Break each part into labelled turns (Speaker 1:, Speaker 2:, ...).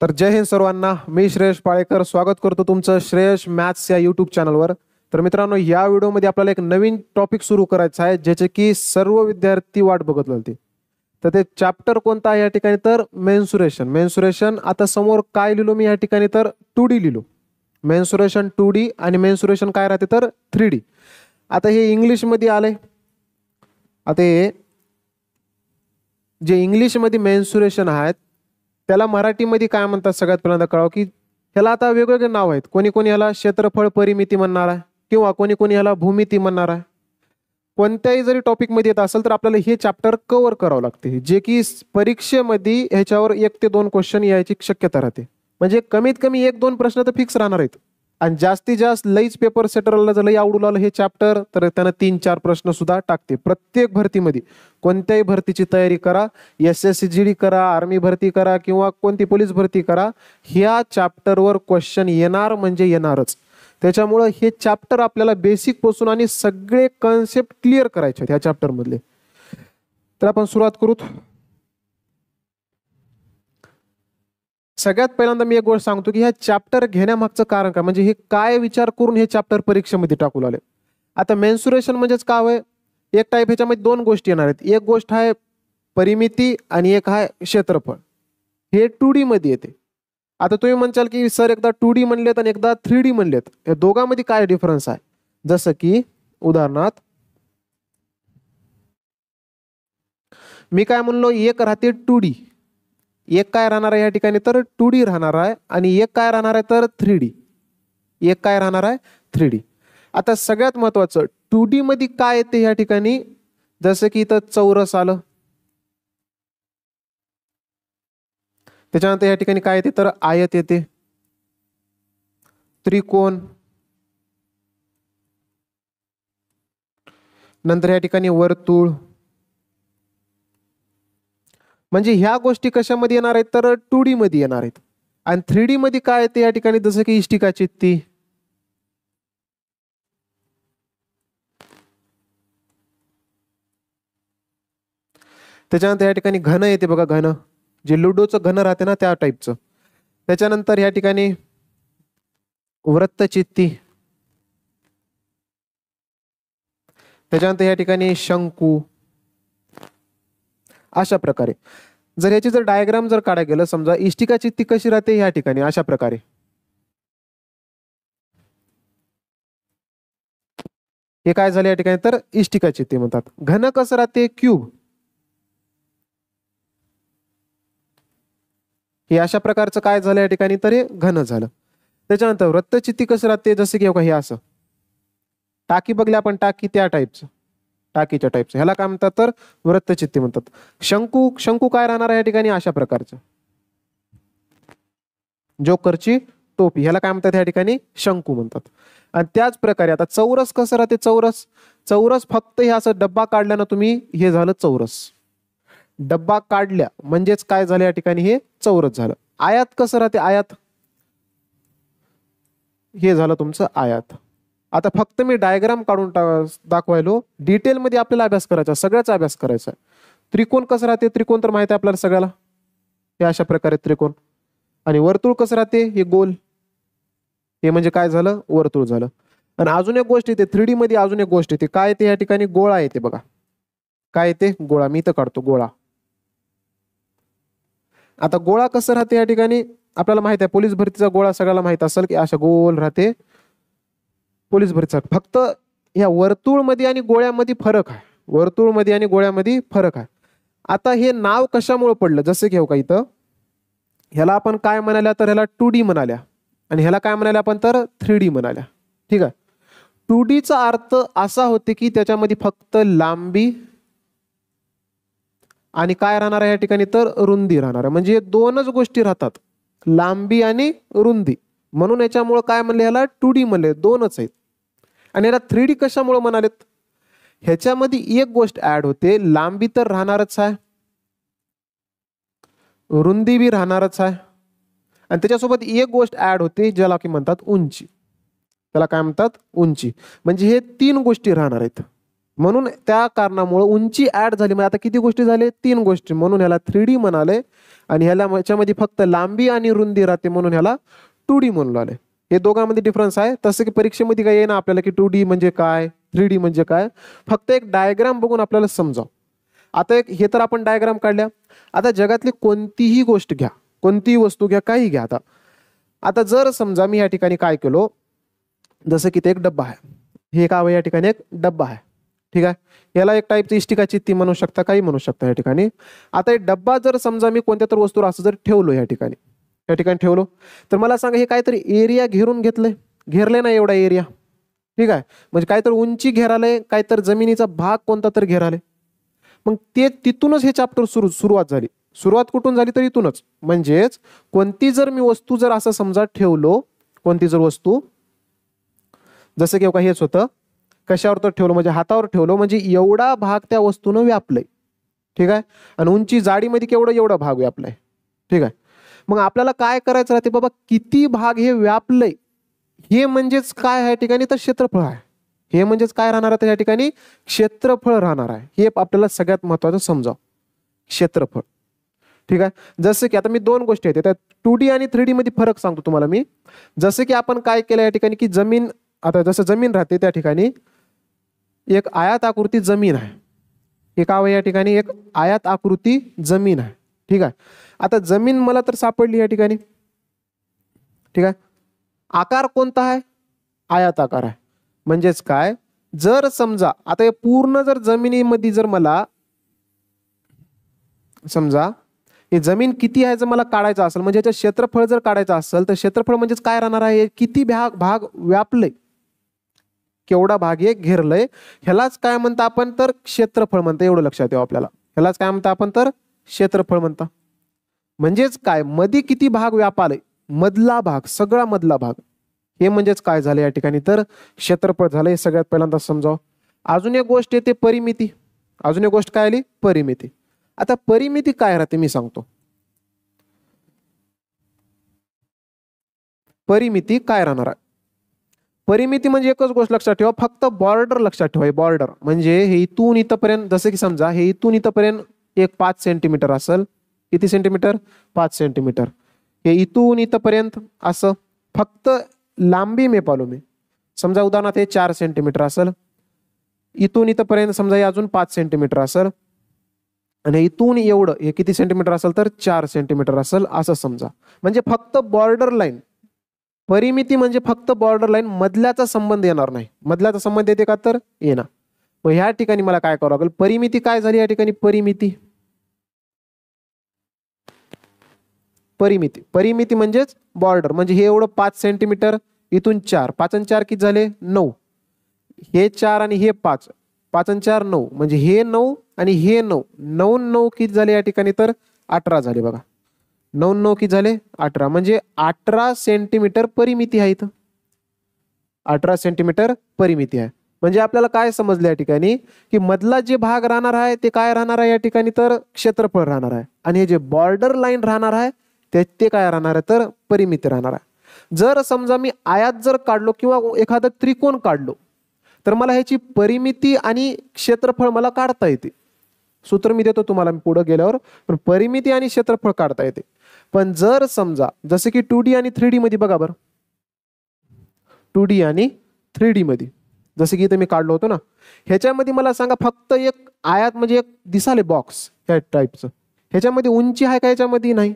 Speaker 1: तर जय हिंद सर्वांना. मी श्रेयश पाळेकर स्वागत करतो तुमचं श्रेयश मॅथ्स या यूट्यूब चॅनलवर. तर मित्रांनो, या व्हिडिओमध्ये आपल्याला एक नवीन टॉपिक सुरू करायचा आहे, ज्याचे की सर्व विद्यार्थी वाट बघत होते. तर ते चॅप्टर कोणता आहे या ठिकाणी? तर मेन्सुरेशन. मेन्सुरेशन आता समोर काय लिहिलो मी या ठिकाणी? तर 2D लिहिलो. मेन्सुरेशन 2D आणि मेन्सुरेशन काय राहते? तर 3D. आता हे इंग्लिशमध्ये आलंय. आता हे जे इंग्लिशमध्ये मेन्सुरेशन आहेत त्याला मराठीमध्ये काय म्हणतात सगळ्यात पहिल्यांदा कळावं, की ह्याला आता वेगवेगळे नाव आहेत. कोणी कोणी ह्याला क्षेत्रफळ परिमिती म्हणणार आहे, किंवा कोणी कोणी ह्याला भूमिती म्हणणार आहे. कोणत्याही जरी टॉपिकमध्ये येत असेल तर आपल्याला हे चॅप्टर कव्हर करावं लागते, जे की परीक्षेमध्ये ह्याच्यावर 1 ते 2 क्वेश्चन यायची शक्यता राहते. म्हणजे कमीत कमी 1-2 प्रश्न तर फिक्स राहणार आहेत. आणि जास्तीत जास्त लईच पेपर सेटरला जर लई आवडू लागलं हे चॅप्टर तर त्यानं 3-4 प्रश्न सुद्धा टाकते प्रत्येक भरतीमध्ये. कोणत्याही भरतीची तयारी करा, SSCGD करा, आर्मी भरती करा किंवा कोणती पोलीस भरती करा, ह्या चॅप्टरवर क्वेश्चन येणार म्हणजे येणारच. त्याच्यामुळं हे चॅप्टर आपल्याला बेसिक पासून आणि सगळे कन्सेप्ट क्लिअर करायचे आहेत ह्या चॅप्टर मधले. तर आपण सुरुवात करू. सगळ्यात पहिल्यांदा मी एक गोष्ट सांगतो, की ह्या चॅप्टर घेण्यामागचं कारण काय, म्हणजे हे काय विचार करून हे चॅप्टर परीक्षेमध्ये टाकू लागले. आता मेन्सुरेशन म्हणजेच काय होय? एक टाईप, ह्याच्यामध्ये 2 गोष्टी येणार आहेत. एक गोष्ट आहे परिमिती आणि एक आहे क्षेत्रफळ. हे 2D मध्ये येते. आता तुम्ही म्हणचाल की सर एकदा 2D म्हणलेत आणि एकदा 3D म्हणलेत, या दोघांमध्ये काय डिफरन्स आहे? जसं की उदाहरणार्थ मी काय म्हणलो, एक राहते 2D, एक काय राहणार आहे या ठिकाणी? तर 2D राहणार आहे. आणि एक काय राहणार आहे? तर 3D. एक काय राहणार आहे? 3D. आता सगळ्यात महत्वाचं 2D मध्ये काय येते या ठिकाणी? जसं की इथं चौरस आलं. त्याच्यानंतर या ठिकाणी काय येते? तर आयत येते, त्रिकोण, नंतर या ठिकाणी वर्तुळ. म्हणजे ह्या गोष्टी कशामध्ये येणार आहेत? तर 2D मध्ये येणार आहेत. आणि 3D मध्ये काय येते या ठिकाणी? जसं की इष्टिका चित्ती, त्याच्यानंतर या ठिकाणी घन येते बघा, घन, जे लुडोचं घन राहते ना त्या टाईपचं. त्याच्यानंतर या ठिकाणी वृत्तचित्ती, त्याच्यानंतर या ठिकाणी शंकू. अशा प्रकारे जर याची जर डायग्राम जर काढायला गेलं, समजा इष्टिका चित्ती कशी राहते या ठिकाणी अशा प्रकारे. हे काय झाले या ठिकाणी? तर इष्टिका चित्ती म्हणतात. घन कसं राहते? क्यूब. हे अशा प्रकारचं काय झालं या ठिकाणी? तर हे घन झालं. त्याच्यानंतर वृत्तचित्ती कसं राहते? जसं की हे असं टाकी बघले आपण, टाकी त्या टाईपचं, टाकीच्या टाईपचं, ह्याला काय म्हणतात? तर वृत्तचित्ती म्हणतात. शंकू, शंकू काय राहणार आहे या ठिकाणी? अशा प्रकारचं जोकरची टोपी, ह्याला काय म्हणतात या ठिकाणी? शंकू म्हणतात. आणि त्याच प्रकारे आता चौरस कसं राहते? चौरस, चौरस फक्त हे असं डब्बा काढल्यानं तुम्ही हे झालं चौरस. डब्बा काढल्या म्हणजेच काय झालं या ठिकाणी? हे चौरस झालं. आयात कसं राहते? आयात, हे झालं तुमचं आयात. आता फक्त मी डायग्राम काढून दाखवायलो, डिटेलमध्ये आपल्याला अभ्यास करायचा, सगळ्याचा अभ्यास करायचा. त्रिकोण कसं राहते? त्रिकोण तर माहिती आहे आपल्याला सगळ्याला, हे अशा प्रकारे त्रिकोण. आणि वर्तुळ कसं राहते? हे गोल. हे म्हणजे काय झालं? वर्तुळ झालं. आणि अजून एक गोष्ट येते 3D मध्ये, अजून एक गोष्ट येते, काय येते या ठिकाणी? गोळा येते बघा. काय येते? गोळा. मी इथं काढतो गोळा. आता गोळा कसं राहते या ठिकाणी? आपल्याला माहित आहे पोलीस भरतीचा गोळा सगळ्याला माहित असेल, की अशा गोल राहते पोलीस भरतीचा. फक्त ह्या वर्तुळमध्ये आणि गोळ्यामध्ये फरक आहे. वर्तुळमध्ये आणि गोळ्यामध्ये फरक आहे. आता हे नाव कशामुळे पडलं? जसं घेऊ का इथं, ह्याला आपण काय म्हणाल्या? तर ह्याला 2D म्हणाल्या, आणि ह्याला काय म्हणाल्या आपण? तर 3D म्हणाल्या. ठीक आहे. 2D चा अर्थ असा होते की त्याच्यामध्ये फक्त लांबी आणि काय राहणार आहे या ठिकाणी? तर रुंदी राहणार आहे. म्हणजे 2च गोष्टी राहतात, लांबी आणि रुंदी. म्हणून याच्यामुळे काय म्हणले? ह्याला 2D म्हणले, 2च आहेत. आणि याला 3D कशामुळे म्हणालेत? ह्याच्यामध्ये एक गोष्ट ऍड होते, लांबी तर राहणारच आहे, रुंदी बी राहणारच आहे, आणि त्याच्यासोबत एक गोष्ट ऍड होते ज्याला की म्हणतात उंची. त्याला काय म्हणतात? उंची. म्हणजे हे 3 गोष्टी राहणार आहेत. म्हणून त्या कारणामुळे उंची ऍड झाली. म्हणजे आता किती गोष्टी झाले? 3 गोष्टी. म्हणून ह्याला 3D म्हणाले. आणि ह्याच्यामध्ये फक्त लांबी आणि रुंदी राहते म्हणून ह्याला 2D म्हणून आले. हे दोघांमध्ये डिफरन्स आहे. तसं की परीक्षेमध्ये काय येईना आपल्याला की 2D म्हणजे काय, 3D म्हणजे काय. फक्त एक डायग्राम बघून आपल्याला समजाव. आता एक हे तर आपण डायग्राम काढल्या. आता जगातली कोणतीही गोष्ट घ्या, कोणतीही वस्तू घ्या, काही घ्या. आता जर समजा मी या ठिकाणी काय केलो, जसं की ते एक डब्बा आहे. हे काय या ठिकाणी एक डब्बा आहे. ठीक आहे. याला एक टाईपची इष्टिका चित्ती म्हणू शकता, काही म्हणू शकता या ठिकाणी. आता एक डब्बा जर समजा मी कोणत्या तर वस्तूवर असं जर ठेवलो या ठिकाणी ठेवलो, तर मला सांगा हे काहीतरी एरिया घेरून घेतलंय, घेरले ना एवढा एरिया. ठीक आहे. म्हणजे काहीतरी उंची घेराले, काहीतरी जमिनीचा भाग कोणता तर घेराले. मग ते तिथूनच हे चॅप्टर सुरुवात झाली. सुरुवात कुठून झाली? तर इथूनच. म्हणजेच कोणती जर मी वस्तू जर असं समजा ठेवलो, कोणती जर वस्तू, जसं की हेच होतं, कशावर तर ठेवलं म्हणजे हातावर ठेवलं, म्हणजे एवढा भाग त्या वस्तूनं व्यापलंय. ठीक आहे. आणि उंची जाडीमध्ये केवढं? एवढा भाग व्यापलाय. ठीक आहे. मग आपल्याला काय करायचं राहते बाबा, किती भाग हे व्यापलंय हे म्हणजेच काय आहे या ठिकाणी? तर क्षेत्रफळ आहे. हे म्हणजेच काय राहणार आहे या ठिकाणी? क्षेत्रफळ राहणार आहे. हे आपल्याला सगळ्यात महत्वाचं समजाव, क्षेत्रफळ. ठीक आहे. जसं की आता मी 2 गोष्टी आहेत, त्यात 2D आणि 3D मध्ये फरक सांगतो तुम्हाला मी. जसं की आपण काय केलं या ठिकाणी, की जमीन, आता जसं जमीन राहते त्या ठिकाणी एक आयत आकृती जमीन आहे. हे काय या ठिकाणी? एक आयत आकृती जमीन आहे. ठीक आहे. आता जमीन मला तर सापडली या ठिकाणी. ठीक आहे. आकार कोणता आहे? आयत आकार आहे. म्हणजेच काय, जर समजा आता हे पूर्ण जर जमिनीमध्ये जर मला समजा हे जमीन किती आहे जर मला काढायचं असेल, म्हणजे याचं क्षेत्रफळ जर काढायचं असेल, तर क्षेत्रफळ म्हणजेच काय राहणार आहे? किती भाग व्यापलंय, केवढा भाग हे घेरलंय, ह्यालाच काय म्हणता आपण? तर क्षेत्रफळ म्हणता. एवढं लक्षात येऊ आपल्याला. ह्यालाच काय म्हणता आपण? तर क्षेत्रफळ म्हणता. म्हणजेच काय, मध्ये किती भाग व्यापालय, मधला भाग, सगळा मधला भाग, हे म्हणजेच काय झालं या ठिकाणी? तर क्षेत्रफळ झालं. हे सगळ्यात पहिल्यांदा समजावं. अजून एक गोष्ट येते परिमिती. अजून एक गोष्ट काय आली? परिमिती. आता परिमिती काय राहते मी सांगतो. परिमिती काय राहणार आहे? परिमिती म्हणजे एकच गोष्ट लक्षात ठेवा, फक्त बॉर्डर लक्षात ठेवा. बॉर्डर म्हणजे हे इथून इथपर्यंत, जसं की समजा हे इथून इथपर्यंत एक 5 सेंटीमीटर असेल. किती सेंटीमीटर? 5 सेंटीमीटर. हे इथून इथपर्यंत असं फक्त लांबी मेपालो मी. समजा उदाहरणार्थ हे 4 सेंटीमीटर असेल. इथून इथपर्यंत समजा हे अजून 5 सेंटीमीटर असेल. आणि इथून एवढं हे किती सेंटीमीटर असेल? तर 4 सेंटीमीटर असेल, असं समजा. म्हणजे फक्त बॉर्डर लाईन. परिमिती म्हणजे फक्त बॉर्डर लाईन, मधल्याचा संबंध येणार नाही. मधल्याचा संबंध येते का? तर येणार. मग ह्या ठिकाणी मला काय करावं लागेल? परिमिती काय झाली या ठिकाणी? परिमिती म्हणजेच बॉर्डर. म्हणजे हे एवढं 5 सेंटीमीटर, इथून 4, 5 आणि 4 किती झाले? 9. हे 4 आणि हे 5, 5 आणि 4 9, म्हणजे हे 9 आणि हे 9, 9 9 किती झाले या ठिकाणी? तर 18 झाले. बघा 9 9 किती झाले? 18. म्हणजे 18 सेंटीमीटर परिमिती आहे. इथं 18 सेंटीमीटर परिमिती आहे. म्हणजे आपल्याला काय समजलं या ठिकाणी, की मधला जे भाग राहणार आहे ते काय राहणार आहे या ठिकाणी? तर क्षेत्रफळ राहणार आहे. आणि हे जे बॉर्डर लाईन राहणार आहे ते काय राहणार आहे? तर परिमिती राहणार आहे. जर समजा मी आयात जर काढलो किंवा एखादं त्रिकोण काढलो, तर मला ह्याची परिमिती आणि क्षेत्रफळ मला काढता येते. सूत्र मी देतो तुम्हाला मी पुढे गेल्यावर. पण परिमिती आणि क्षेत्रफळ काढता येते. पण जर समजा जसे की 2D आणि 3D मध्ये बघा बरं, 2D आणि 3D मध्ये जसं की इथे मी काढलो होतो ना, ह्याच्यामध्ये मला सांगा फक्त एक आयात म्हणजे एक दिसाले बॉक्स ह्या टाईपचं, ह्याच्यामध्ये उंची आहे का? ह्याच्यामध्ये नाही.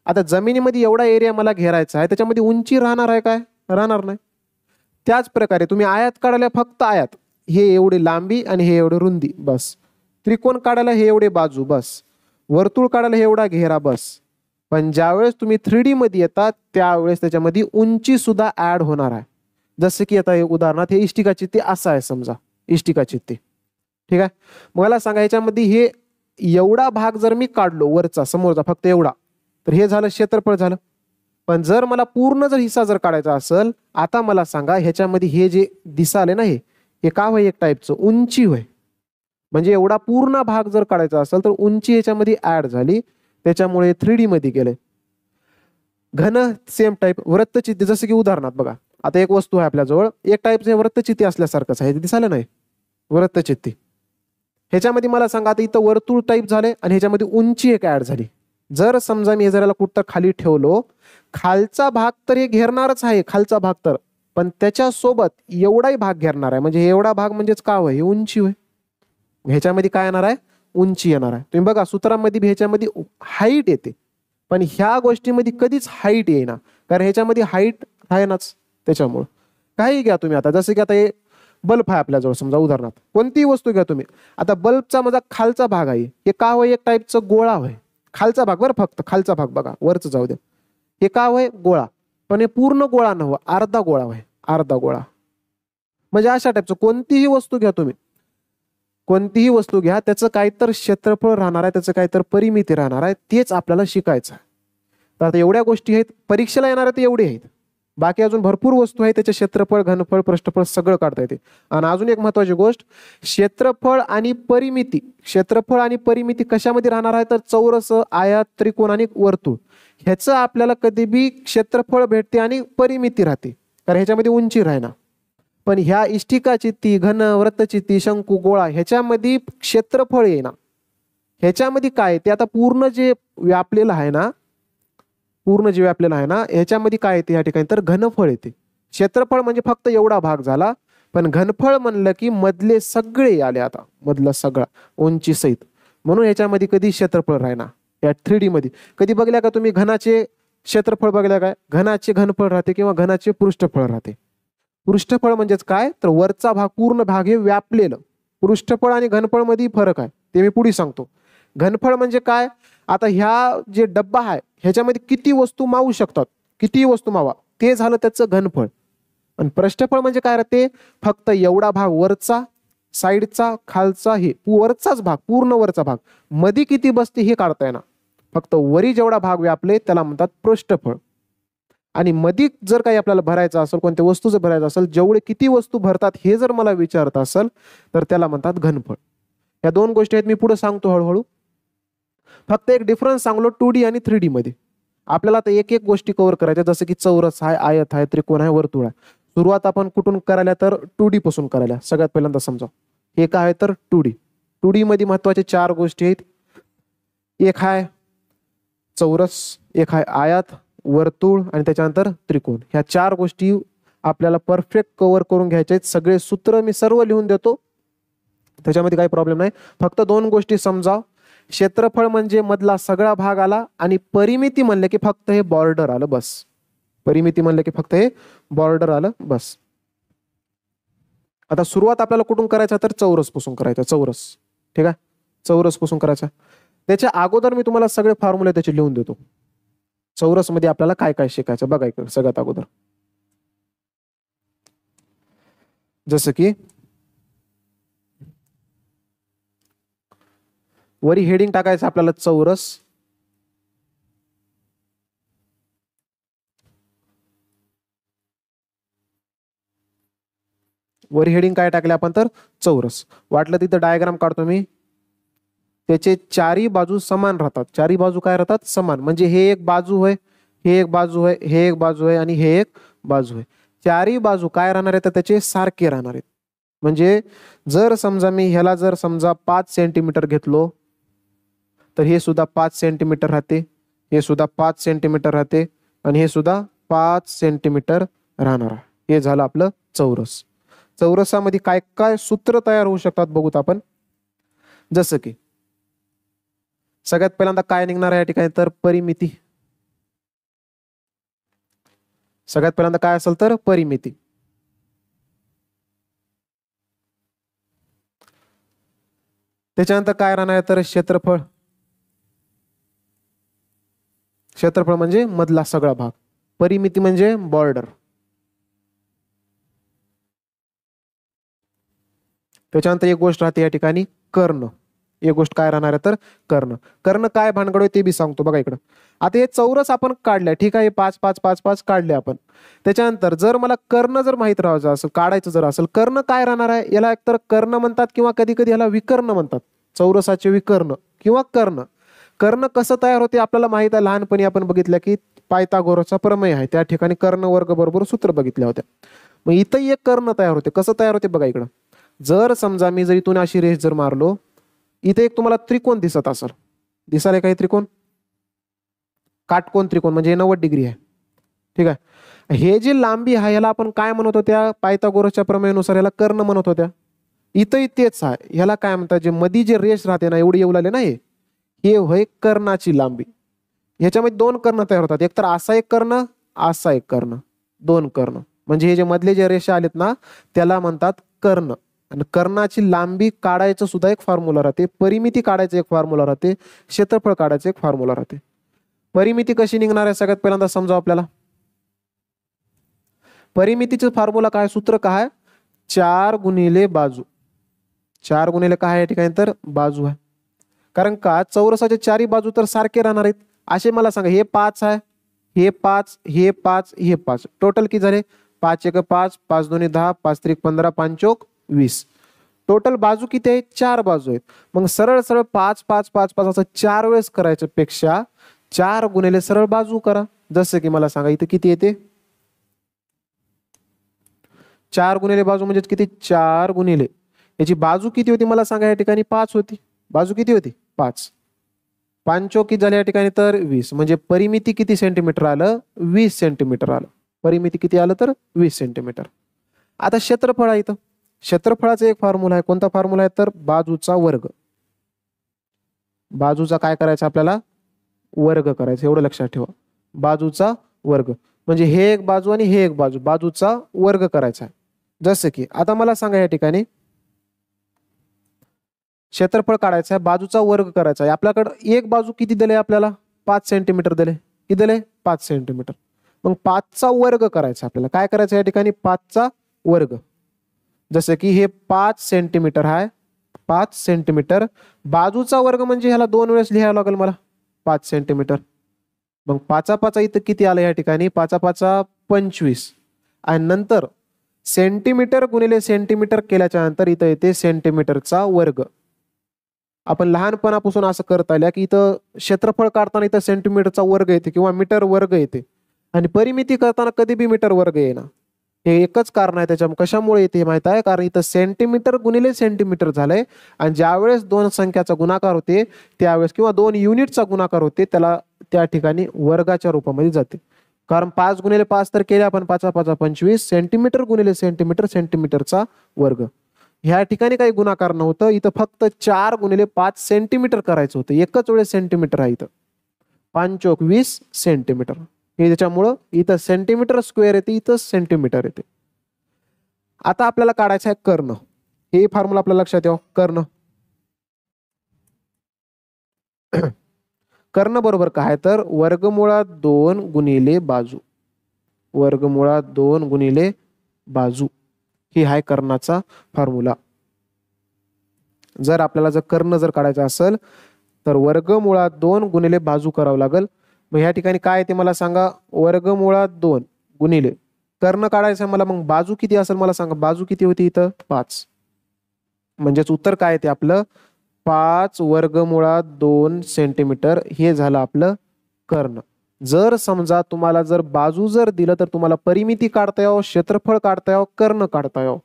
Speaker 1: आता जमिनीमध्ये एवढा एरिया मला घेरायचा आहे, त्याच्यामध्ये उंची राहणार आहे काय? राहणार नाही. त्याच प्रकारे तुम्ही आयात काढायला फक्त आयात, हे एवढी लांबी आणि हे एवढी रुंदी बस. त्रिकोण काढायला हे एवढे बाजू बस. वर्तुळ काढायला हे एवढा घेरा बस. पण ज्यावेळेस तुम्ही 3D मध्ये येतात त्यावेळेस त्याच्यामध्ये उंची सुद्धा ऍड होणार आहे. जसं की आता उदाहरणार्थ हे इष्टिका चित्ती असं आहे समजा, इष्टिका चित्ती. ठीक आहे. मला सांगा ह्याच्यामध्ये हे एवढा भाग जर मी काढलो वरचा समोरचा फक्त एवढा, तर हे झालं क्षेत्रफळ झालं. पण जर मला पूर्ण जर हिस्सा जर काढायचा असेल, आता मला सांगा ह्याच्यामध्ये हे जे दिसाले ना, हे का होय? एक टाईपचं उंची होय. म्हणजे एवढा पूर्ण भाग जर काढायचा असेल तर उंची ह्याच्यामध्ये ऍड झाली, त्याच्यामुळे 3D मध्ये गेले. घन सेम टाईप वृत्तचित्ती, जसं की उदाहरणार्थ बघा, आता एक वस्तू आहे आपल्याजवळ, एक टाईपचे वृत्तचित्ती असल्यासारखंच आहे, दिसायला नाही. वृत्तचित्ती. ह्याच्यामध्ये मला सांगा, आता इथं वर्तुळ टाईप झाले आणि ह्याच्यामध्ये उंची एक ऍड झाली. जर समजा मी हे जर कुठं खाली ठेवलो, खालचा भाग तर हे घेरणारच आहे, खालचा भाग तर, पण त्याच्यासोबत एवढाही भाग घेरणार आहे. म्हणजे एवढा भाग म्हणजेच काय होय, हे उंची होय. ह्याच्यामध्ये काय येणार आहे, उंची येणार आहे. तुम्ही बघा सूत्रामध्ये ह्याच्यामध्ये हाईट येते, पण ह्या गोष्टीमध्ये कधीच हाईट येईना, कारण ह्याच्यामध्ये हाईट आहे नाच. त्याच्यामुळं काही घ्या तुम्ही, आता जसं की आता हे बल्ब आहे आपल्याजवळ, समजा उदाहरणार्थ कोणतीही वस्तू घ्या तुम्ही. आता बल्बचा माझा खालचा भाग आहे, हे का होय, एक टाईपचं गोळा होय. खालचा भाग बरं, फक्त खालचा भाग बघा, वरच जाऊ द्या. हे का होय, गोळा. पण हे पूर्ण गोळा नव्ह, अर्धा गोळा होय, अर्धा गोळा. म्हणजे अशा टाईपचं कोणतीही वस्तू घ्या तुम्ही, कोणतीही वस्तू घ्या, त्याचं काहीतरी क्षेत्रफळ राहणार आहे, त्याचं काहीतरी परिमिती राहणार आहे, तेच आपल्याला शिकायचं आहे. तर आता एवढ्या गोष्टी आहेत, परीक्षेला येणार आहेत एवढे आहेत. बाकी अजून भरपूर वस्तू आहेत, त्याचे क्षेत्रफळ, घनफळ, पृष्ठफळ सगळं काढता येते. आणि अजून एक महत्वाची गोष्ट, क्षेत्रफळ आणि परिमिती. क्षेत्रफळ आणि परिमिती कशामध्ये राहणार आहे, तर चौरस, आयत, त्रिकोण आणि वर्तुळ. ह्याचं आपल्याला कधी बी क्षेत्रफळ भेटते आणि परिमिती राहते, कारण ह्याच्यामध्ये उंची राहणार. पण ह्या इष्टिकाचित्ती, घन, वृत्तचित्ती, शंकू, गोळा ह्याच्यामध्ये क्षेत्रफळ येणार. ह्याच्यामध्ये काय ते आता पूर्ण जे व्यापलेलं आहे ना, पूर्ण जे व्यापलेलं आहे ना, ह्याच्यामध्ये काय येते या ठिकाणी, तर घनफळ येते. क्षेत्रफळ म्हणजे फक्त एवढा भाग झाला, पण घनफळ म्हणलं की मधले सगळे आले, आता मधला सगळा उंची सहित. म्हणून ह्याच्यामध्ये कधी क्षेत्रफळ राहणार. या 3D मध्ये कधी बघल्या का तुम्ही, घनाचे क्षेत्रफळ बघल्या काय, घनाचे घनफळ राहते किंवा घनाचे पृष्ठफळ राहते. पृष्ठफळ म्हणजेच काय, तर वरचा भाग, पूर्ण भाग हे व्यापलेलं. पृष्ठफळ आणि घनफळ मध्ये फरक आहे, ते मी पुढे सांगतो. घनफळ म्हणजे काय, आता ह्या जे डब्बा आहे ह्याच्यामध्ये किती वस्तू मावू शकतात, किती वस्तू मावा, ते झालं त्याचं घनफळ. आणि पृष्ठफळ म्हणजे काय राहते, फक्त एवढा भाग वरचा, साईडचा, खालचा, हे वरचाच भाग, पूर्ण वरचा भाग, मध्ये किती बसते हे काढता येणार. फक्त वरी जेवढा भाग व्यापले त्याला म्हणतात पृष्ठफळ. आणि मध्ये जर काही आपल्याला भरायचं असेल, कोणत्या वस्तू जर भरायचं असेल, जेवढे किती वस्तू भरतात हे जर मला विचारत असेल, तर त्याला म्हणतात घनफळ. या दोन गोष्टी आहेत, मी पुढे सांगतो हळूहळू. फक्त एक डिफरन्स सांगलो 2D आणि 3D मध्ये. आपल्याला आता एक एक गोष्टी कव्हर करायच्या, जसं की चौरस आहे, आयत आहे, त्रिकोण आहे, वर्तुळ आहे. सुरुवात आपण कुठून करायला, तर 2D पासून करायला. सगळ्यात पहिल्यांदा समजा हे काय आहे, तर 2D. 2D मध्ये महत्वाचे 4 गोष्टी आहेत. एक आहे चौरस, एक आहे आयत, वर्तुळ आणि त्याच्यानंतर त्रिकोण. ह्या 4 गोष्टी आपल्याला परफेक्ट कव्हर करून घ्यायच्या आहेत. सगळे सूत्र मी सर्व लिहून देतो, त्याच्यामध्ये काही प्रॉब्लेम नाही. फक्त 2 गोष्टी समजा, क्षेत्रफळ म्हणजे मधला सगळा भाग आला, आणि परिमिती म्हणले की फक्त हे बॉर्डर आलं बस. परिमिती म्हणले की फक्त हे बॉर्डर आलं बस. आता सुरुवात आपल्याला कुठून करायचा, तर चौरस पासून करायचा. चौरस, ठीक आहे, चौरस पासून करायचा. त्याच्या अगोदर मी तुम्हाला सगळे फॉर्म्युले त्याचे लिहून देतो. चौरस मध्ये आपल्याला काय काय शिकायचं बघा इकडे. सगळ्यात अगोदर जसं की वरी हेडिंग टाकायचं आपल्याला चौरस. वरी हेडिंग काय टाकले आपण, तर चौरस. वाटलं तिथं डायग्राम काढतो मी. त्याचे चारही बाजू समान राहतात. चारही बाजू काय राहतात, समान. म्हणजे हे एक बाजू होय, हे एक बाजू आहे, हे एक बाजू आहे आणि हे एक बाजू आहे. चारही बाजू काय राहणार आहे, तर त्याचे सारखे राहणार आहेत. म्हणजे जर समजा मी ह्याला जर समजा 5 सेंटीमीटर घेतलो, तर हे सुद्धा 5 सेंटीमीटर राहते, हे सुद्धा 5 सेंटीमीटर राहते आणि हे सुद्धा 5 सेंटीमीटर राहणार. हे झालं आपलं चौरस. चौरसामध्ये काय काय सूत्र तयार होऊ शकतात बघूत आपण. जसं की सगळ्यात पहिल्यांदा काय निघणार आहे या ठिकाणी, तर परिमिती. सगळ्यात पहिल्यांदा काय असेल, तर परिमिती. त्याच्यानंतर काय राहणार आहे, तर क्षेत्रफळ. क्षेत्रफळ म्हणजे मधला सगळा भाग. परिमिती म्हणजे बॉर्डर. त्याच्यानंतर एक गोष्ट राहते या ठिकाणी, कर्ण. एक गोष्ट काय राहणार आहे, तर कर्ण. कर्ण काय भानगड ते बी सांगतो बघा इकडं. आता हे चौरस आपण काढल्या, ठीक आहे, 5 5 5 5 काढले आपण. त्याच्यानंतर जर मला कर्ण जर माहित राहायचं असेल, काढायचं जर असेल, कर्ण काय राहणार आहे, याला एकतर कर्ण म्हणतात किंवा कधी कधी याला विकर्ण म्हणतात. चौरसाचे विकर्ण किंवा कर्ण. कर्ण कसं तयार होते आपल्याला माहित आहे, लहानपणी आपण बघितलं की पायथागोरसचा प्रमेय आहे, त्या ठिकाणी कर्ण वर्ग बरोबर सूत्र बघितल्या होत्या. मग इथं एक कर्ण तयार होते. कसं तयार होते बघा इकडं. जर समजा मी जर इथून अशी रेष जर मारलो, इथे एक तुम्हाला त्रिकोण दिसत असेल, दिसायला काही त्रिकोण, काटकोन त्रिकोण म्हणजे 90 डिग्री आहे. ठीक आहे. हे जी लांबी आहे याला आपण काय म्हणत होत्या, पायथागोरसच्या प्रमेयानुसार याला कर्ण म्हणत होत्या. इथंही तेच आहे. ह्याला काय म्हणतात, जे मधी जे रेष राहते ना, एवढी येऊ लागले ना, हे होय कर्णाची लांबी. ह्याच्यामध्ये दोन कर्ण तयार होतात, एक तर असा एक कर्ण, असा एक कर्ण, दोन कर्ण. म्हणजे हे जे मधले जे रेषा आलेत ना त्याला म्हणतात कर्ण. आणि कर्णाची लांबी काढायचं सुद्धा एक फॉर्म्युला राहते, परिमिती काढायचं एक फॉर्म्युला राहते, क्षेत्रफळ काढायचं एक फॉर्म्युला राहते. परिमिती कशी निघणार आहे सगळ्यात पहिल्यांदा समजावं आपल्याला. परिमितीचं फॉर्म्युला काय, सूत्र काय, 4 गुणिले बाजू. 4 गुणिले काय आहे या ठिकाणी तर बाजू आहे. कारण का चौरसाचे चारही बाजू तर सारखे राहणार आहेत. असे मला सांगा, हे 5 आहे, हे 5, हे 5, हे 5, टोटल किती झाले, 5 1 5, 5 2 10, 5 3 15, 5 4 20. टोटल बाजू किती आहेत, 4 बाजू आहेत. मग सरळ सरळ 5 5 5 5 असं 4 वेळेस करायच्या पेक्षा 4 गुणिले सरळ बाजू करा. जसं की मला सांगा इथे किती येते, 4 गुणिले बाजू म्हणजे किती, 4 गुणिले याची बाजू किती होती मला सांगा, या ठिकाणी 5 होती. बाजू किती होती, 5. 5 चौक किती झाले या ठिकाणी तर 20. म्हणजे परिमिती किती सेंटीमीटर आलं, 20 सेंटीमीटर आलं. परिमिती किती आलं तर 20 सेंटीमीटर. आता क्षेत्रफळ आहे इथं. क्षेत्रफळाचा एक फॉर्म्युला आहे, कोणता फॉर्म्युला आहे तर बाजूचा वर्ग. बाजूचा काय करायचा आपल्याला, वर्ग करायचा. एवढं लक्षात ठेवा, बाजूचा वर्ग म्हणजे हे एक बाजू आणि हे एक बाजू, बाजूचा वर्ग करायचा आहे. जसं की आता मला सांगा या ठिकाणी क्षेत्रफळ काढायचं आहे, बाजूचा वर्ग करायचा आहे. आपल्याकडे एक बाजू किती दिले आपल्याला, 5 सेंटीमीटर दिले. किती दिले, 5 सेंटीमीटर. मग 5चा वर्ग करायचा आपल्याला. काय करायचं या ठिकाणी, 5चा वर्ग. जसं की हे 5 सेंटीमीटर आहे, 5 सेंटीमीटर. बाजूचा वर्ग म्हणजे ह्याला 2 वेळेस लिहावं लागेल मला, 5 सेंटीमीटर. मग 5 5 इथं किती आलं या ठिकाणी, 5 5 25. आणि नंतर सेंटीमीटर गुणिले सेंटीमीटर केल्याच्या नंतर इथं येते सेंटीमीटरचा वर्ग. आपण लहानपणापासून असं करता आल्या की इथं क्षेत्रफळ काढताना इथं सेंटीमीटरचा वर्ग येते किंवा मीटर वर्ग येते, आणि परिमिती करताना कधी बी मीटर वर्ग येणार. हे एकच कारण आहे. त्याच्या कशामुळे येते माहित आहे, कारण इथं सेंटीमीटर गुणिले सेंटीमीटर झालंय. आणि ज्यावेळेस दोन संख्याचा गुणाकार होते त्यावेळेस किंवा 2 युनिटचा गुणाकार होते त्याला त्या ठिकाणी वर्गाच्या रूपामध्ये जाते. कारण 5 गुणिले 5 तर केले आपण, 5 5 25, सेंटीमीटर गुणिले सेंटीमीटर, सेंटीमीटरचा वर्ग. ह्या ठिकाणी काही गुणाकार नव्हतं, इथं फक्त 4 गुणिले 5 सेंटीमीटर करायचं होतं. एकच वेळेस सेंटीमीटर आहे इथं, 5 चौक 20 सेंटीमीटर. हे त्याच्यामुळं इथं सेंटीमीटर स्क्वेअर येते, इथं सेंटीमीटर येते. आता आपल्याला काढायचं आहे कर्ण. हे फॉर्म्युला आपल्या लक्षात यावं, कर्ण. कर्ण बरोबर काय तर वर्गमुळात 2 गुणिले बाजू. वर्गमुळात 2 गुणिले बाजू ही आहे कर्णाचा फॉर्म्युला. जर आपल्याला जर कर्ण जर काढायचा असेल तर वर्गमुळात 2 गुणिले बाजू करावं लागेल. मग ह्या ठिकाणी काय ते मला सांगा, वर्गमुळात 2 गुणिले कर्ण काढायचं मला. मग बाजू किती असेल मला सांगा, बाजू किती होती इथं 5. म्हणजेच उत्तर काय ते आपलं 5 वर्गमुळात 2 सेंटीमीटर हे झालं आपलं कर्ण. जर समजा तुम्हाला जर बाजू जर दिलं तर तुम्हाला परिमिती काढता यावं, क्षेत्रफळ काढता यावं, कर्ण काढता यावं,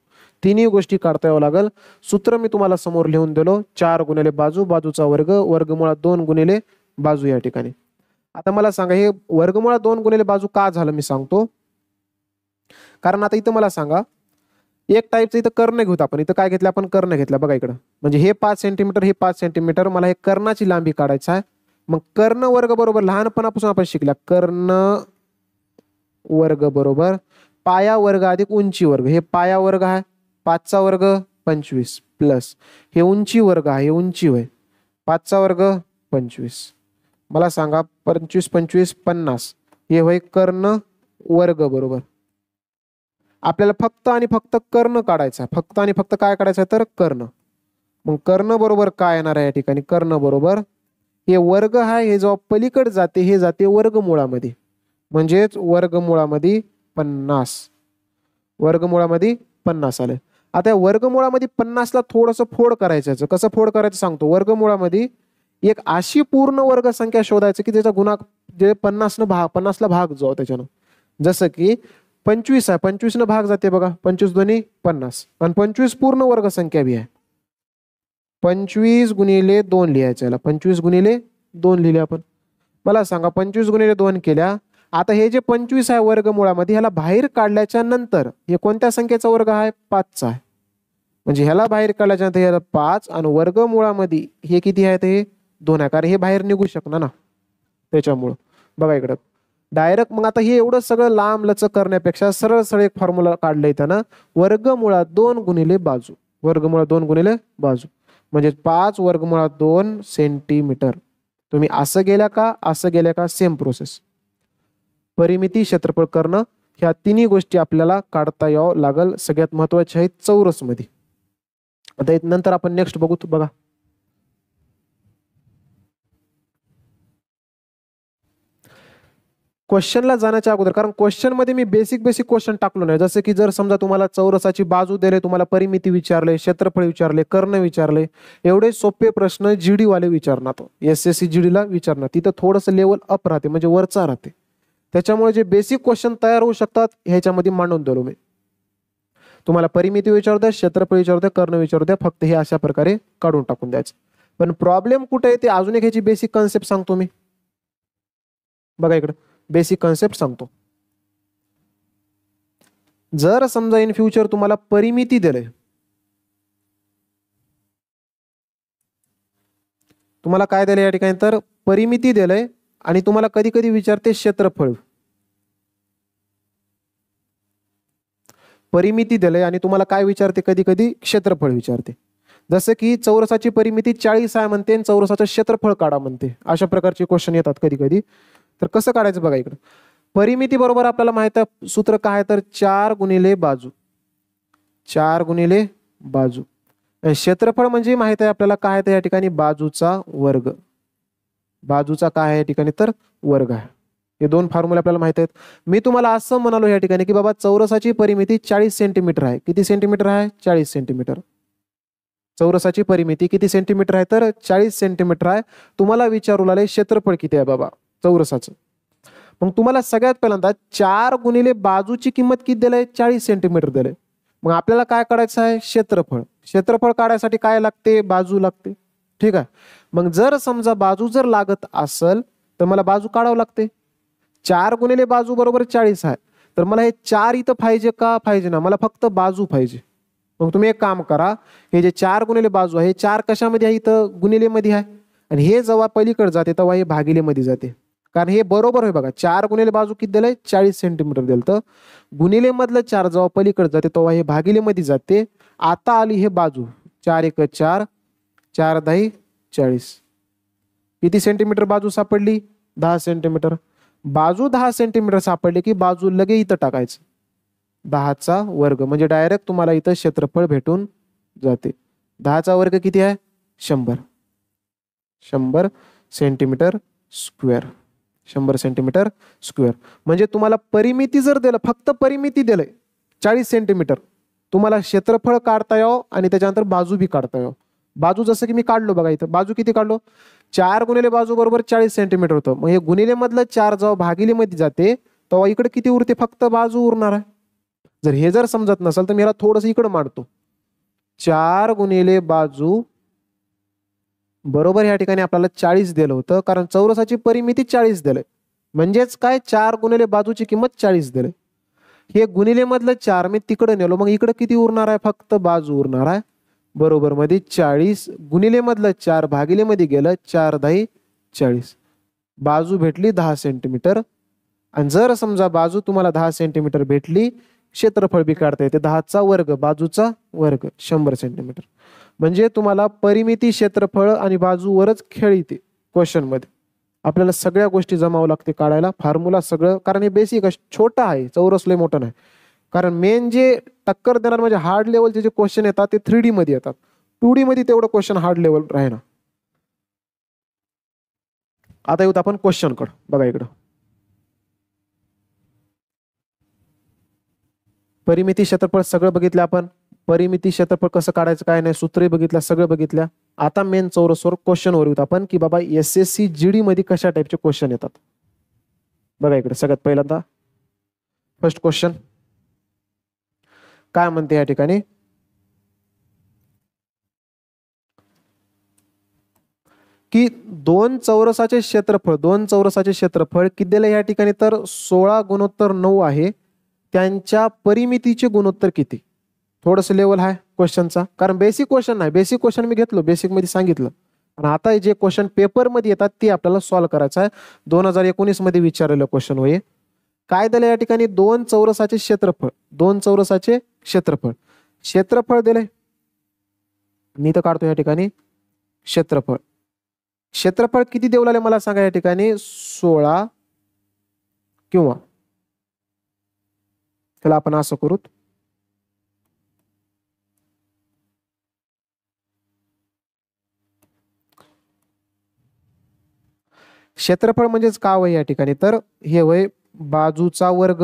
Speaker 1: तिन्ही गोष्टी काढता यावं लागेल. सूत्र मी तुम्हाला समोर लिहून दिलो, 4 गुणिले बाजू, बाजूचा वर्ग, वर्गमुळात 2 गुणिले बाजू या ठिकाणी. आता मला सांगा हे वर्गमुळात 2 गुणिले बाजू का झालं मी सांगतो. कारण आता इथं मला सांगा एक टाईपचं इथं कर्ण घेऊत आपण. इथं काय घेतलं आपण, कर्ण घेतला. बघा इकडं, म्हणजे हे 5 सेंटीमीटर, हे 5 सेंटीमीटर. मला हे कर्णाची लांबी काढायचं आहे. मग कर्ण वर्ग बरोबर लहानपणापासून आपण शिकल्या, कर्ण वर्ग बरोबर पाया वर्ग अधिक उंची वर्ग. हे पाया वर्ग आहे, 5चा वर्ग 25 प्लस हे उंची वर्ग आहे, हे उंची होय, 5चा वर्ग 25. मला सांगा 25 25 50 हे होय कर्ण वर्ग बरोबर. आपल्याला फक्त आणि फक्त कर्ण काढायचा, फक्त आणि फक्त काय काढायचं तर कर्ण. मग कर्ण बरोबर काय येणार आहे या ठिकाणी, कर्ण बरोबर हे वर्ग आहे, हे जेव्हा पलीकडे जाते हे जाते वर्गमुळामध्ये. म्हणजेच वर्गमुळामध्ये 50, वर्गमुळामध्ये 50 आले. आता या वर्गमुळामध्ये 50ला थोडंसं फोड करायचं. कसं फोड करायचं सांगतो. वर्गमुळामध्ये एक अशी पूर्ण वर्ग संख्या शोधायचं की त्याचा गुणा जे 50ला भाग जाऊ त्याच्यानं. जसं की 25 आहे, 25 न भाग जाते बघा, 25 दोन्ही 50 आणि 25 पूर्ण वर्ग संख्या बी आहे. 25 गुणिले 2 लिहायचं याला, 25 गुणिले 2 लिहिले आपण. मला सांगा 25 गुणिले 2 केल्या. आता हे जे 25 आहे वर्गमुळामध्ये, ह्याला बाहेर काढल्याच्या नंतर हे कोणत्या संख्येचा वर्ग आहे? 5चा आहे. म्हणजे ह्याला बाहेर काढल्याच्या नंतर ह्याला 5 आणि वर्गमुळामध्ये हे किती आहे? ते 2 आहे, कारण हे बाहेर निघू शकणार ना त्याच्यामुळं. बघा इकडं डायरेक्ट मग आता हे एवढं सगळं लांब लचक करण्यापेक्षा सरळ सरळ एक फॉर्म्युला काढलंय त्यानं, वर्गमुळात 2 गुणिले बाजू, वर्गमुळात 2 गुणिले बाजू म्हणजे 5 वर्गमुळात 2 सेंटीमीटर. तुम्ही असं गेल्या का असं गेल्या का सेम प्रोसेस. परिमिती, क्षेत्रफळ, कर्ण ह्या तिन्ही गोष्टी आपल्याला काढता यावं लागल. सगळ्यात महत्वाच्या आहेत चौरस मध्ये. आता नंतर आपण नेक्स्ट बघू. बघा क्वेश्चनला जाण्याच्या अगोदर, कारण क्वेश्चन मध्ये मी बेसिक क्वेश्चन टाकलो नाही. जसं की जर समजा तुम्हाला चौरसाची बाजू दिले, तुम्हाला परिमिती विचारले, क्षेत्रफळ विचारले, कर्ण विचारले, एवढे सोपे प्रश्न जीडी वाले विचारणार, SSC GD ला विचारणार. तिथं थोडंसं लेवल अप राहते, म्हणजे वरचा राहते. त्याच्यामुळे जे बेसिक क्वेश्चन तयार होऊ शकतात ह्याच्यामध्ये मांडून दिलो मी. तुम्हाला परिमिती विचारू द्या, क्षेत्रफळ विचारू द्या, कर्ण विचारू द्या, फक्त हे अशा प्रकारे काढून टाकून द्यायचं. पण प्रॉब्लेम कुठे आहे ते अजून एक ह्याची बेसिक कन्सेप्ट सांगतो मी. बघा इकडं बेसिक कन्सेप्ट सांगतो. जर समजा इन फ्युचर तुम्हाला परिमिती दिले, तुम्हाला काय दिले या ठिकाणी? तर परिमिती दिलंय आणि तुम्हाला कधी कधी विचारते क्षेत्रफळ. परिमिती दिलंय आणि तुम्हाला काय विचारते? कधी कधी क्षेत्रफळ विचारते. जसं की चौरसाची परिमिती 40 आहे म्हणते आणि चौरसाचं क्षेत्रफळ काढा म्हणते. अशा प्रकारचे क्वेश्चन येतात कधी कधी. तर कसं काढायचं बघा इकडं. परिमिती बरोबर आपल्याला माहित आहे सूत्र काय आहे? तर 4 गुणिले बाजू, 4 गुणिले बाजू. क्षेत्रफळ म्हणजे माहित आहे आपल्याला काय आहे? या ठिकाणी बाजूचा वर्ग. बाजूचा काय आहे या ठिकाणी? तर वर्ग आहे. हे दोन फॉर्म्युले आपल्याला माहित आहेत. मी तुम्हाला असं म्हणालो या ठिकाणी की बाबा चौरसाची परिमिती 40 सेंटीमीटर आहे. किती सेंटीमीटर आहे? 40 सेंटीमीटर. चौरसाची परिमिती किती सेंटीमीटर आहे? तर 40 सेंटीमीटर आहे. तुम्हाला विचारू लागले क्षेत्रफळ किती आहे बाबा चौरसाचं. मग तुम्हाला सगळ्यात पहिल्यांदा 4 गुणिले बाजूची किंमत किती दिलंय? 40 सेंटीमीटर दिलंय. मग आपल्याला काय काढायचं आहे? क्षेत्रफळ. क्षेत्रफळ काढायसाठी काय लागते? बाजू लागते. ठीक आहे. मग जर समजा बाजू जर लागत असेल तर मला बाजू काढावं लागते. 4 गुणिले बाजू बरोबर 40 आहे. तर मला हे 4 इथं पाहिजे का? पाहिजे ना. मला फक्त बाजू पाहिजे. मग तुम्ही एक काम करा, हे जे 4 गुणिले बाजू आहे, 4 कशामध्ये आहे? इथं गुणिले मध्ये आहे. आणि हे जेव्हा पलीकडे जाते तेव्हा हे भागिले मध्ये जाते. कारण हे बरोबर आहे बघा. 4 गुणिले बाजू किती दिलंय? 40 सेंटीमीटर दिलं. तर गुणिले मधलं 4 जेव्हा पलीकडे जाते तेव्हा हे भागिले मध्ये जाते. आता आली हे बाजू. 4 एक 4, 4 10 40. किती सेंटीमीटर बाजू सापडली? 10 सेंटीमीटर. बाजू 10 सेंटीमीटर सापडली की बाजू लगे इथं टाकायचं 10चा वर्ग. म्हणजे डायरेक्ट तुम्हाला इथं क्षेत्रफळ भेटून जाते. 10चा वर्ग किती आहे? 100. 100 सेंटीमीटर स्क्वेअर. 100 centimetre square. म्हणजे तुम्हाला परिमिती जर दिलं, फक्त परिमिती दिलंय 40 सेंटीमीटर, तुम्हाला क्षेत्रफळ काढता यावं आणि त्याच्यानंतर बाजू बी काढता यावं. बाजू जसं की मी काढलो बघा इथं. बाजू किती काढलो? 4 गुणिले बाजू बरोबर 40 सेंटीमीटर होतं. मग हे गुणिले मधलं 4 जेव्हा भागिले मध्ये जाते तेव्हा इकडे किती उरते? फक्त बाजू उरणार आहे. जर हे जर समजत नसेल तर मी याला थोडंसं इकडे मांडतो. 4 गुणिले बाजू बरोबर या ठिकाणी आपल्याला 40 दिलं होतं, कारण चौरसाची परिमिती 40 दिलंय. म्हणजेच काय? 4 गुणिले बाजूची किंमत 40 दिलंय. हे गुणिले मधलं 4 मी तिकडे नेलो. मग इकडे किती उरणार आहे? फक्त बाजू उरणार आहे. बरोबर मध्ये 40 गुणिले मधलं 4 भागिले मध्ये गेलं. 4 10 40. बाजू भेटली 10 सेंटीमीटर. आणि जर समजा बाजू तुम्हाला 10 सेंटीमीटर भेटली, क्षेत्रफळ बी काढता येते. 10चा वर्ग, बाजूचा वर्ग 100 सेंटीमीटर. म्हणजे तुम्हाला परिमिती, क्षेत्रफळ आणि बाजूवरच खेळ येते क्वेश्चन मध्ये. आपल्याला सगळ्या गोष्टी जमावं लागते काढायला, फॉर्म्युला सगळं. कारण हे बेसिक छोटा आहे, चौरस लय मोठं नाही. कारण मेन जे टक्कर देणार म्हणजे हार्ड लेवलचे जे क्वेश्चन येतात ते 3D मध्ये येतात. 2D मध्ये तेवढं क्वेश्चन हार्ड लेवल राहीना. आता येऊत आपण क्वेश्चन कडे. बघा इकडं परिमिती, क्षेत्रफळ सगळं बघितलं आपण. परिमिती, क्षेत्रफळ कसं काढायचं काय नाही, सूत्रे बघितल्या, सगळं बघितल्या. आता मेन चौरसवर क्वेश्चनवर येऊत आपण की बाबा SSC GD मध्ये कशा टाईपचे क्वेश्चन येतात. बघा इकडे सगळ्यात पहिल्यांदा फर्स्ट क्वेश्चन. काय म्हणते या ठिकाणी, की दोन चौरसाचे क्षेत्रफळ किती दिले या ठिकाणी, तर 16 × 9 आहे. त्यांच्या परिमितीचे गुणोत्तर किती. थोडस लेवल आहे क्वेश्चनचा, कारण बेसिक क्वेश्चन नाही. बेसिक क्वेश्चन मी घेतलो, बेसिक मध्ये सांगितलं, आणि आता जे क्वेश्चन पेपर मध्ये येतात ते आपल्याला सॉल्व्ह करायचं आहे. 2019 मध्ये विचारलेलं क्वेश्चन होय. काय दिलं या ठिकाणी, दोन चौरसाचे क्षेत्रफळ दिले. मी तर काढतो या ठिकाणी क्षेत्रफळ किती देऊ लागले मला सांगा या ठिकाणी, 16, किंवा त्याला आपण असं करू, क्षेत्रफळ म्हणजेच काय होय या ठिकाणी, तर हे होय बाजूचा वर्ग.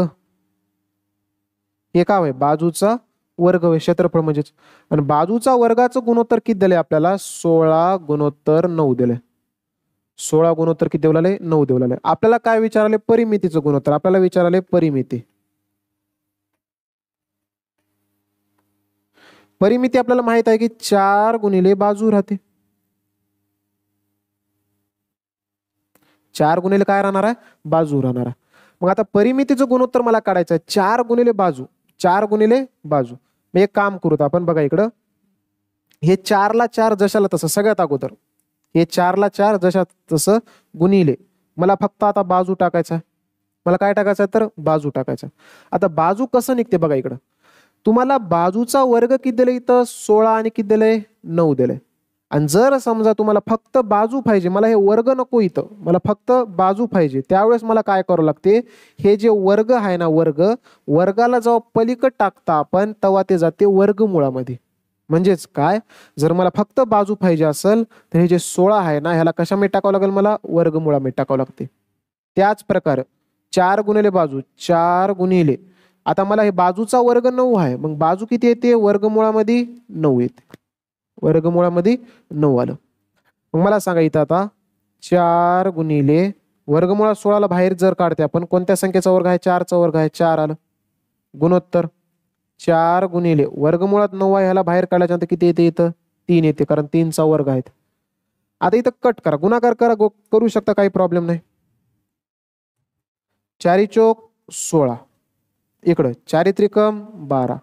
Speaker 1: हे काय होय, बाजूचा वर्ग होय क्षेत्रफळ म्हणजेच. आणि बाजूचा वर्गाचं गुणोत्तर किती दिले आपल्याला, 16 × 9 दिले. 16 किती देऊ लागले, 9 देऊ लागले. आपल्याला काय विचारले, परिमितीचं गुणोत्तर. आपल्याला विचारले परिमिती आपल्याला माहित आहे की 4 × बाजू राहते. 4 × काय राहणार आहे, बाजू राहणार आहे. मग आता परिमितीचं गुणोत्तर मला काढायचं आहे, 4 × बाजू. 4 × बाजू. मग एक काम करूत आपण, बघा इकडं, हे 4 ला 4 जशाला तसं, सगळ्यात अगोदर हे 4 ला 4 जशा तसं गुणिले. मला फक्त आता बाजू टाकायचा आहे. मला काय टाकायचं आहे, तर बाजू टाकायचं. आता बाजू कसं निघते बघा इकडं, तुम्हाला बाजूचा वर्ग किती दिले इथं, 16, आणि किती दिले, 9 दिले. आणि जर समजा तुम्हाला फक्त बाजू पाहिजे, मला हे वर्ग नको इथं, मला फक्त बाजू पाहिजे, त्यावेळेस मला काय करावं लागते, हे जे वर्ग आहे ना, वर्गाला जेव्हा पलीकड टाकता आपण तेव्हा ते जाते वर्गमुळामध्ये. म्हणजेच काय, जर मला फक्त बाजू पाहिजे असेल तर हे जे 16 आहे ना, ह्याला कशामध्ये टाकावं लागेल, मला वर्गमुळामध्ये टाकावं लागते. त्याच प्रकारे 4 × बाजू, 4 × आता मला हे बाजूचा वर्ग 9 आहे, मग बाजू किती येते, वर्गमुळामध्ये 9 येते. वर्गमुळामध्ये 9 आलं. मग मला सांगा इथं आता 4 × वर्गमुळात 16 बाहेर जर काढते आपण, कोणत्या संख्येचा वर्ग आहे, 4 चा वर्ग आहे, 4 आलं. गुणोत्तर 4 × वर्गमुळात 9 आहे, ह्याला बाहेर काढल्यानंतर किती येते, इथं 3 येते, कारण 3 चा वर्ग आहे. आता इथं कट करा, गुणाकार करा, करू शकता, काही प्रॉब्लेम नाही. 4 चोक 16, इकडं 4 त्रिकम 12,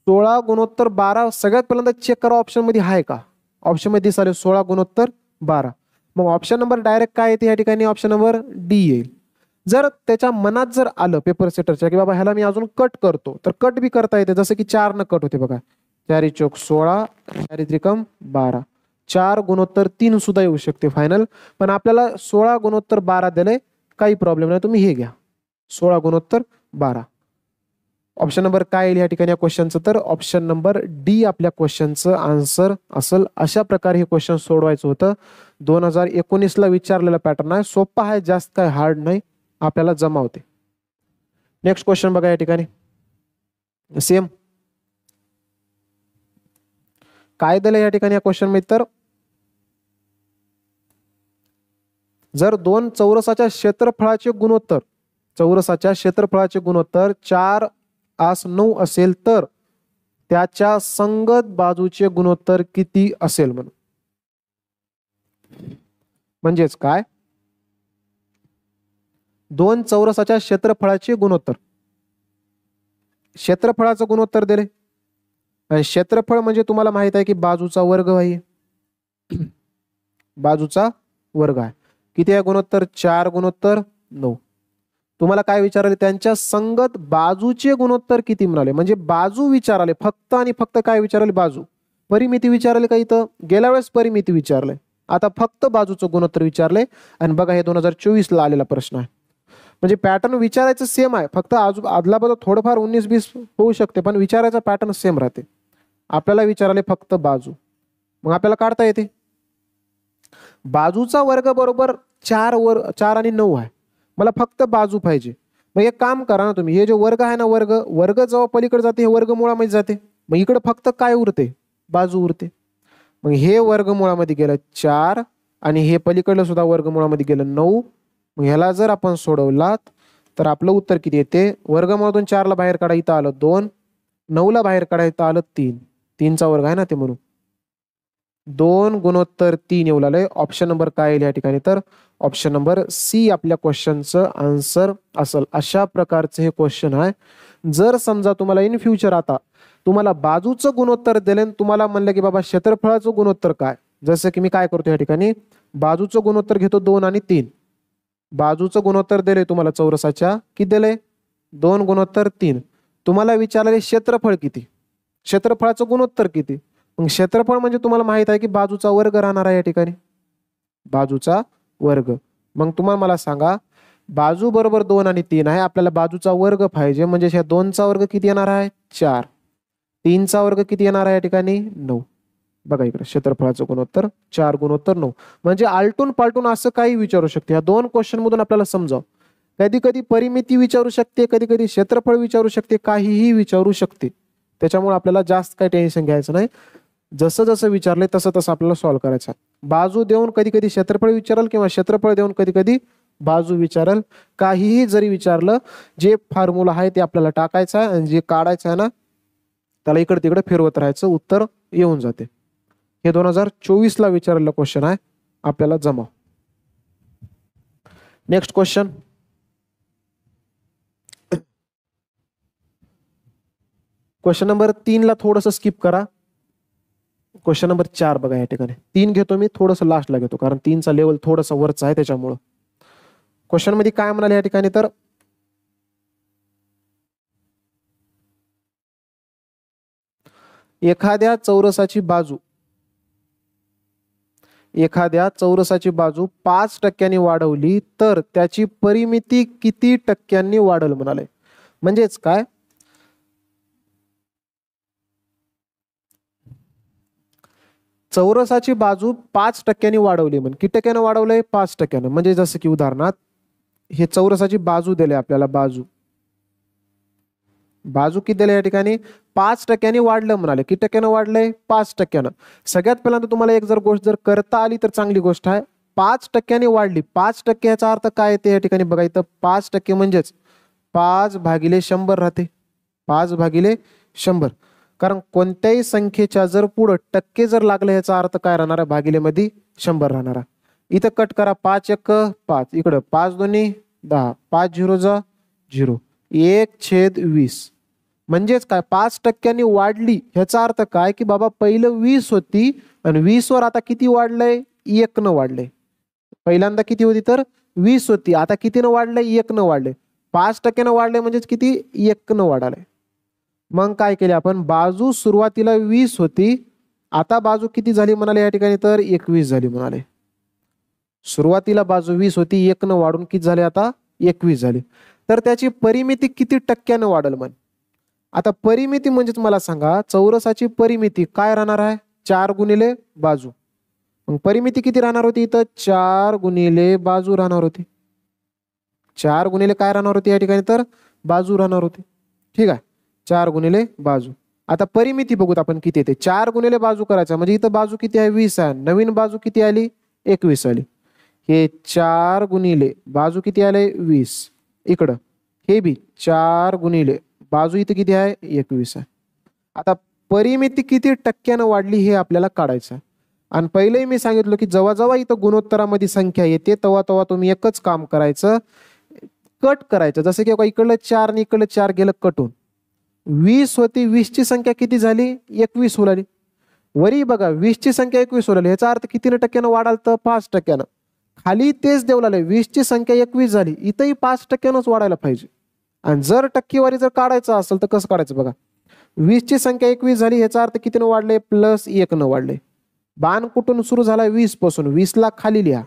Speaker 1: 16 × 12. सगळ्यात पहिल्यांदा चेक करा ऑप्शन मध्ये आहे का, ऑप्शन मध्ये दिसाले 16 × 12. मग ऑप्शन नंबर डायरेक्ट काय येते या ठिकाणी, ऑप्शन नंबर डी येईल. जर त्याच्या मनात जर आलं पेपर सेटरच्या की बाबा ह्याला मी अजून कट करतो, तर कट बी करता येते, जसं की 4 न कट होते बघा, 4 चोक 16, 4 त्रिकम 12, 4 × 3 सुद्धा येऊ शकते फायनल. पण आपल्याला 16 × 12 दिले, काही प्रॉब्लेम नाही, तुम्ही हे घ्या 16 × 12. ऑप्शन नंबर काय येईल या ठिकाणी या क्वेश्चनचं, तर ऑप्शन नंबर डी आपल्या क्वेश्चनचं आन्सर असेल. अशा प्रकारे हे क्वेश्चन सोडवायचं होतं. 2019 ला विचारलेला पॅटर्न आहे, सोपा आहे, जास्त काय हार्ड नाही, आपल्याला जमावते. नेक्स्ट क्वेश्चन बघा या ठिकाणी, सेम काय दिलं या ठिकाणी या क्वेश्चन मध्ये, तर जर दोन चौरसाच्या क्षेत्रफळाचे गुणोत्तर 4:9 असेल तर त्याच्या संगत बाजूचे गुणोत्तर किती असेल म्हणून. म्हणजेच काय, दोन चौरसाच्या क्षेत्रफळाचे गुणोत्तर, क्षेत्रफळाचं गुणोत्तर दिले, आणि क्षेत्रफळ म्हणजे तुम्हाला माहित आहे की बाजूचा वर्ग आहे, बाजूचा वर्ग आहे. किती आहे गुणोत्तर, 4:9. तुम्हाला काय विचारले, त्यांच्या संगत बाजूचे गुणोत्तर किती म्हणाले, म्हणजे बाजू विचारले फक्त आणि फक्त. काय विचारले, बाजू. परिमिती विचारले का, इथं गेल्या वेळेस परिमिती विचारले, आता फक्त बाजूचं गुणोत्तर विचारले. आणि बघा हे 2024 ला आलेला प्रश्न आहे, म्हणजे पॅटर्न विचारायचं सेम आहे, फक्त आदला बदल थोडंफार 19-20 होऊ शकते, पण विचारायचा पॅटर्न सेम राहते. आपल्याला विचारले फक्त बाजू, मग आपल्याला काढता येते. बाजूचा वर्ग बरोबर 4 आणि 9 आहे, मला फक्त बाजू पाहिजे. मग एक काम करा ना तुम्ही, हे जो वर्ग आहे ना, वर्ग जेव्हा पलीकडे जाते हे वर्गमुळामध्ये जाते, मग इकडे फक्त काय उरते, बाजू उरते. मग हे वर्गमुळामध्ये गेलं 4, आणि हे पलीकडलं सुद्धा वर्गमुळामध्ये गेलं 9. मग ह्याला जर आपण सोडवलात तर आपलं उत्तर किती येते, वर्गमुळातून 4 ला बाहेर काढा, इथं आलं 2, 9ला बाहेर काढायचं आलं 3, 3चा वर्ग आहे ना ते, म्हणून 2 गुणोत्तर 3 येऊ लागलंय. ऑप्शन नंबर काय येईल या ठिकाणी, तर ऑप्शन नंबर सी आपल्या क्वेश्चनचं आन्सर असेल. अशा प्रकारचे हे क्वेश्चन आहे. जर समजा तुम्हाला इन फ्युचर आता तुम्हाला बाजूचं गुणोत्तर दिले, तुम्हाला म्हणलं की बाबा क्षेत्रफळाचं गुणोत्तर काय, जसं की मी काय करतो या ठिकाणी बाजूचं गुणोत्तर घेतो 2 आणि 3. बाजूचं गुणोत्तर दिले तुम्हाला चौरसाच्या, किती दिले 2 गुणोत्तर 3. तुम्हाला विचारले क्षेत्रफळ किती, क्षेत्रफळाचं गुणोत्तर किती. मग क्षेत्रफळ म्हणजे तुम्हाला माहित आहे की बाजूचा वर्ग राहणार आहे या ठिकाणी, बाजूचा वर्ग. मग तुम्हाला मला सांगा बाजू बरोबर 2 आणि 3 आहे, आपल्याला बाजूचा वर्ग पाहिजे, म्हणजे ह्या 2चा वर्ग किती येणार आहे 4, 3चा वर्ग किती येणार आहे या ठिकाणी 9. बघा इकडे क्षेत्रफळाचं गुणोत्तर 4 गुणोत्तर 9. म्हणजे आलटून पालटून असं काही विचारू शकते. या 2 क्वेश्चन मधून आपल्याला समजाव, कधी कधी परिमिती विचारू शकते, कधी कधी क्षेत्रफळ विचारू शकते, काहीही विचारू शकते. त्याच्यामुळे आपल्याला जास्त काही टेन्शन घ्यायचं नाही. जसं जसं विचारले तसं तसं आपल्याला सॉल्व्ह करायचं. बाजू देऊन कधी कधी क्षेत्रफळ विचारल, किंवा क्षेत्रफळ देऊन कधी कधी बाजू विचारल. काहीही जरी विचारलं, जे फॉर्म्युला आहे ते आपल्याला टाकायचं आहे, आणि जे काढायचं आहे ना त्याला इकडे तिकडे फिरवत राहायचं, उत्तर येऊन जाते. हे 2024ला विचारलेलं क्वेश्चन आहे, आपल्याला जमा. नेक्स्ट क्वेश्चन, क्वेश्चन नंबर 3ला थोडंसं स्किप करा. क्वेश्चन नंबर 4 बघा या ठिकाणी. 3 घेतो मी, थोडंसं लास्टला घेतो, कारण 3चा लेवल थोडासा वरचा आहे त्याच्यामुळं. क्वेश्चन मध्ये काय म्हणाले या ठिकाणी, तर एखाद्या चौरसाची बाजू 5% वाढवली तर त्याची परिमिती किती टक्क्यांनी वाढेल म्हणाले. म्हणजेच काय, चौरसाची बाजू 5% वाढवली, म्हणजे किती टक्क्यानं वाढवलंय 5%. म्हणजे जसं की उदाहरणार्थ हे चौरसाची बाजू दिली आपल्याला, बाजू किती दिली या ठिकाणी 5% वाढलं म्हणाले. किती टक्क्यानं वाढलंय 5%. सगळ्यात पहिल्यांदा तुम्हाला एक जर गोष्ट जर करता आली तर चांगली गोष्ट आहे. 5% वाढली, 5% याचा अर्थ काय येते या ठिकाणी बघा इथं. 5% म्हणजेच 5/100 राहते, 5/100. कारण कोणत्याही संख्येच्या जर पुढं टक्के जर लागले याचा अर्थ काय राहणार आहे, भागिलेमध्ये 100 राहणार. इथं कट करा, 5×1 5, इकडं 5×2 10, 5×0 0, 1/20. म्हणजेच काय 5%नी वाढली, ह्याचा अर्थ काय की बाबा पहिलं 20 होती आणि 20 वर आता किती वाढलंय 1 न वाढलंय. पहिल्यांदा किती होती तर 20 होती, आता कितीनं वाढलंय 1 न वाढले. 5%नं वाढले म्हणजेच किती 1 न वाढालय. मग काय केले आपण, बाजू सुरुवातीला 20 होती, आता बाजू किती झाली म्हणाले या ठिकाणी तर 21 झाली म्हणाले. सुरुवातीला बाजू 20 होती, 1 न वाढून किती झाले आता 21 झाली. तर त्याची परिमिती किती टक्क्यानं वाढेल. मग आता परिमिती म्हणजेच मला सांगा चौरसाची परिमिती काय राहणार आहे 4 गुणिले बाजू. मग परिमिती किती राहणार होती इथं 4 गुणिले बाजू राहणार होती. 4 गुणिले काय राहणार होती या ठिकाणी तर बाजू राहणार होती. ठीक आहे, 4 गुणिले बाजू. आता परिमिती बघूत आपण किती येते. 4 गुणिले बाजू करायचा म्हणजे इथं बाजू किती आहे 20 आहे, नवीन बाजू किती आली 21 आली. हे 4 गुणिले बाजू किती आले 20, इकडं हे बी 4 गुणिले बाजू इथं किती आहे 21 आहे. आता परिमिती किती टक्क्यानं वाढली हे आपल्याला काढायचं आहे. आणि पहिलेही मी सांगितलं की जेव्हा जेव्हा इथं गुणोत्तरामध्ये संख्या येते तेव्हा तेव्हा तुम्ही एकच काम करायचं, कट करायचं. जसं की इकडलं 4 आणि इकडलं 4 गेलं कटून, 20 होती, 20 ची संख्या किती झाली 21 होईल. वरी बघा 20 ची संख्या 21 होईल, ह्याचा अर्थ किती टक्क्यानं वाढाल तर 5%. खाली तेच देऊ लागले 20 ची संख्या 21 झाली, इथंही 5%नच वाढायला पाहिजे. आणि जर टक्केवारी जर काढायचं असेल तर कसं काढायचं बघा, 20 ची संख्या 21 झाली, ह्याचा अर्थ कितीनं वाढले +1 न वाढले. बाण कुठून सुरू झाला 20 पासून, 20 ला खाली लिहा.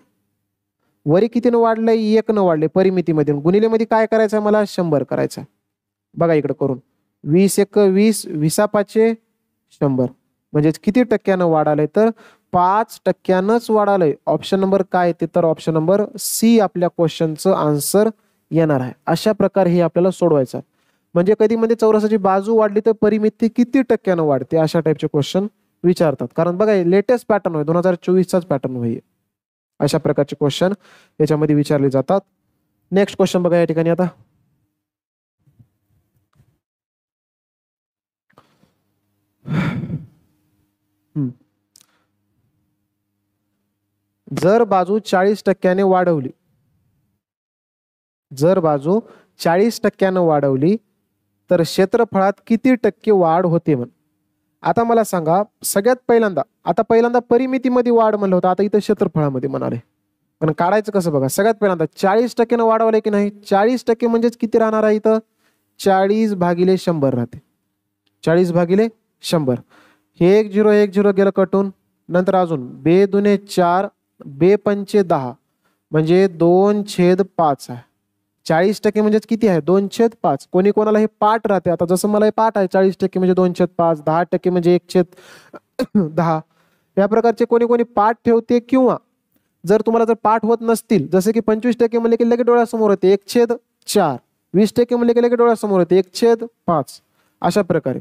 Speaker 1: वरी कितीनं वाढलंय 1 न वाढले. परिमितीमध्ये गुणिलेमध्ये काय करायचं मला 100 करायचं. बघा इकडे करून 20×1 20, 20×5 100. म्हणजे किती टक्क्यानं वाढालंय तर 5%नच वाढालंय. ऑप्शन नंबर काय ते तर ऑप्शन नंबर सी आपल्या क्वेश्चनचं आन्सर येणार आहे. अशा प्रकारे हे आपल्याला सोडवायचं आहे. म्हणजे कधी मध्ये चौरसाची बाजू वाढली तर परिमिती किती टक्क्यानं वाढते अशा टाईपचे क्वेश्चन विचारतात. कारण बघा लेटेस्ट पॅटर्न होय 2024चाच पॅटर्न होय. अशा प्रकारचे क्वेश्चन याच्यामध्ये विचारले जातात. नेक्स्ट क्वेश्चन बघा या ठिकाणी. आता जर बाजू 40% वाढवली, जर बाजू 40% वाढवली तर क्षेत्रफळात किती टक्के वाढ होते म्हण. आता मला सांगा सगळ्यात पहिल्यांदा परिमितीमध्ये वाढ म्हणलं होतं, आता इथं क्षेत्रफळामध्ये म्हणाले. पण काढायचं कसं बघा. सगळ्यात पहिल्यांदा 40% वाढवले की नाही. 40% म्हणजेच किती राहणार आहे इथं 40/100 राहते. 40/100. हे 1 0 1 0 गेलं कटून. नंतर अजून 2 दुने 4 2 पंचे 10 म्हणजे 2/5 आहे. 40% म्हणजेच किती आहे 2/5. कोणी कोणाला हे पाठ राहते. आता जसं मला हे पाठ आहे 40% म्हणजे 2/5, 10% म्हणजे 1/10. या प्रकारचे कोणी कोणी पाठ ठेवते. किंवा जर तुम्हाला जर पाठ होत नसतील, जसे की 25% म्हणले की लगेच डोळ्यासमोर येते 1/4. 20% म्हणले की लगेच डोळ्यासमोर येते 1/5. अशा प्रकारे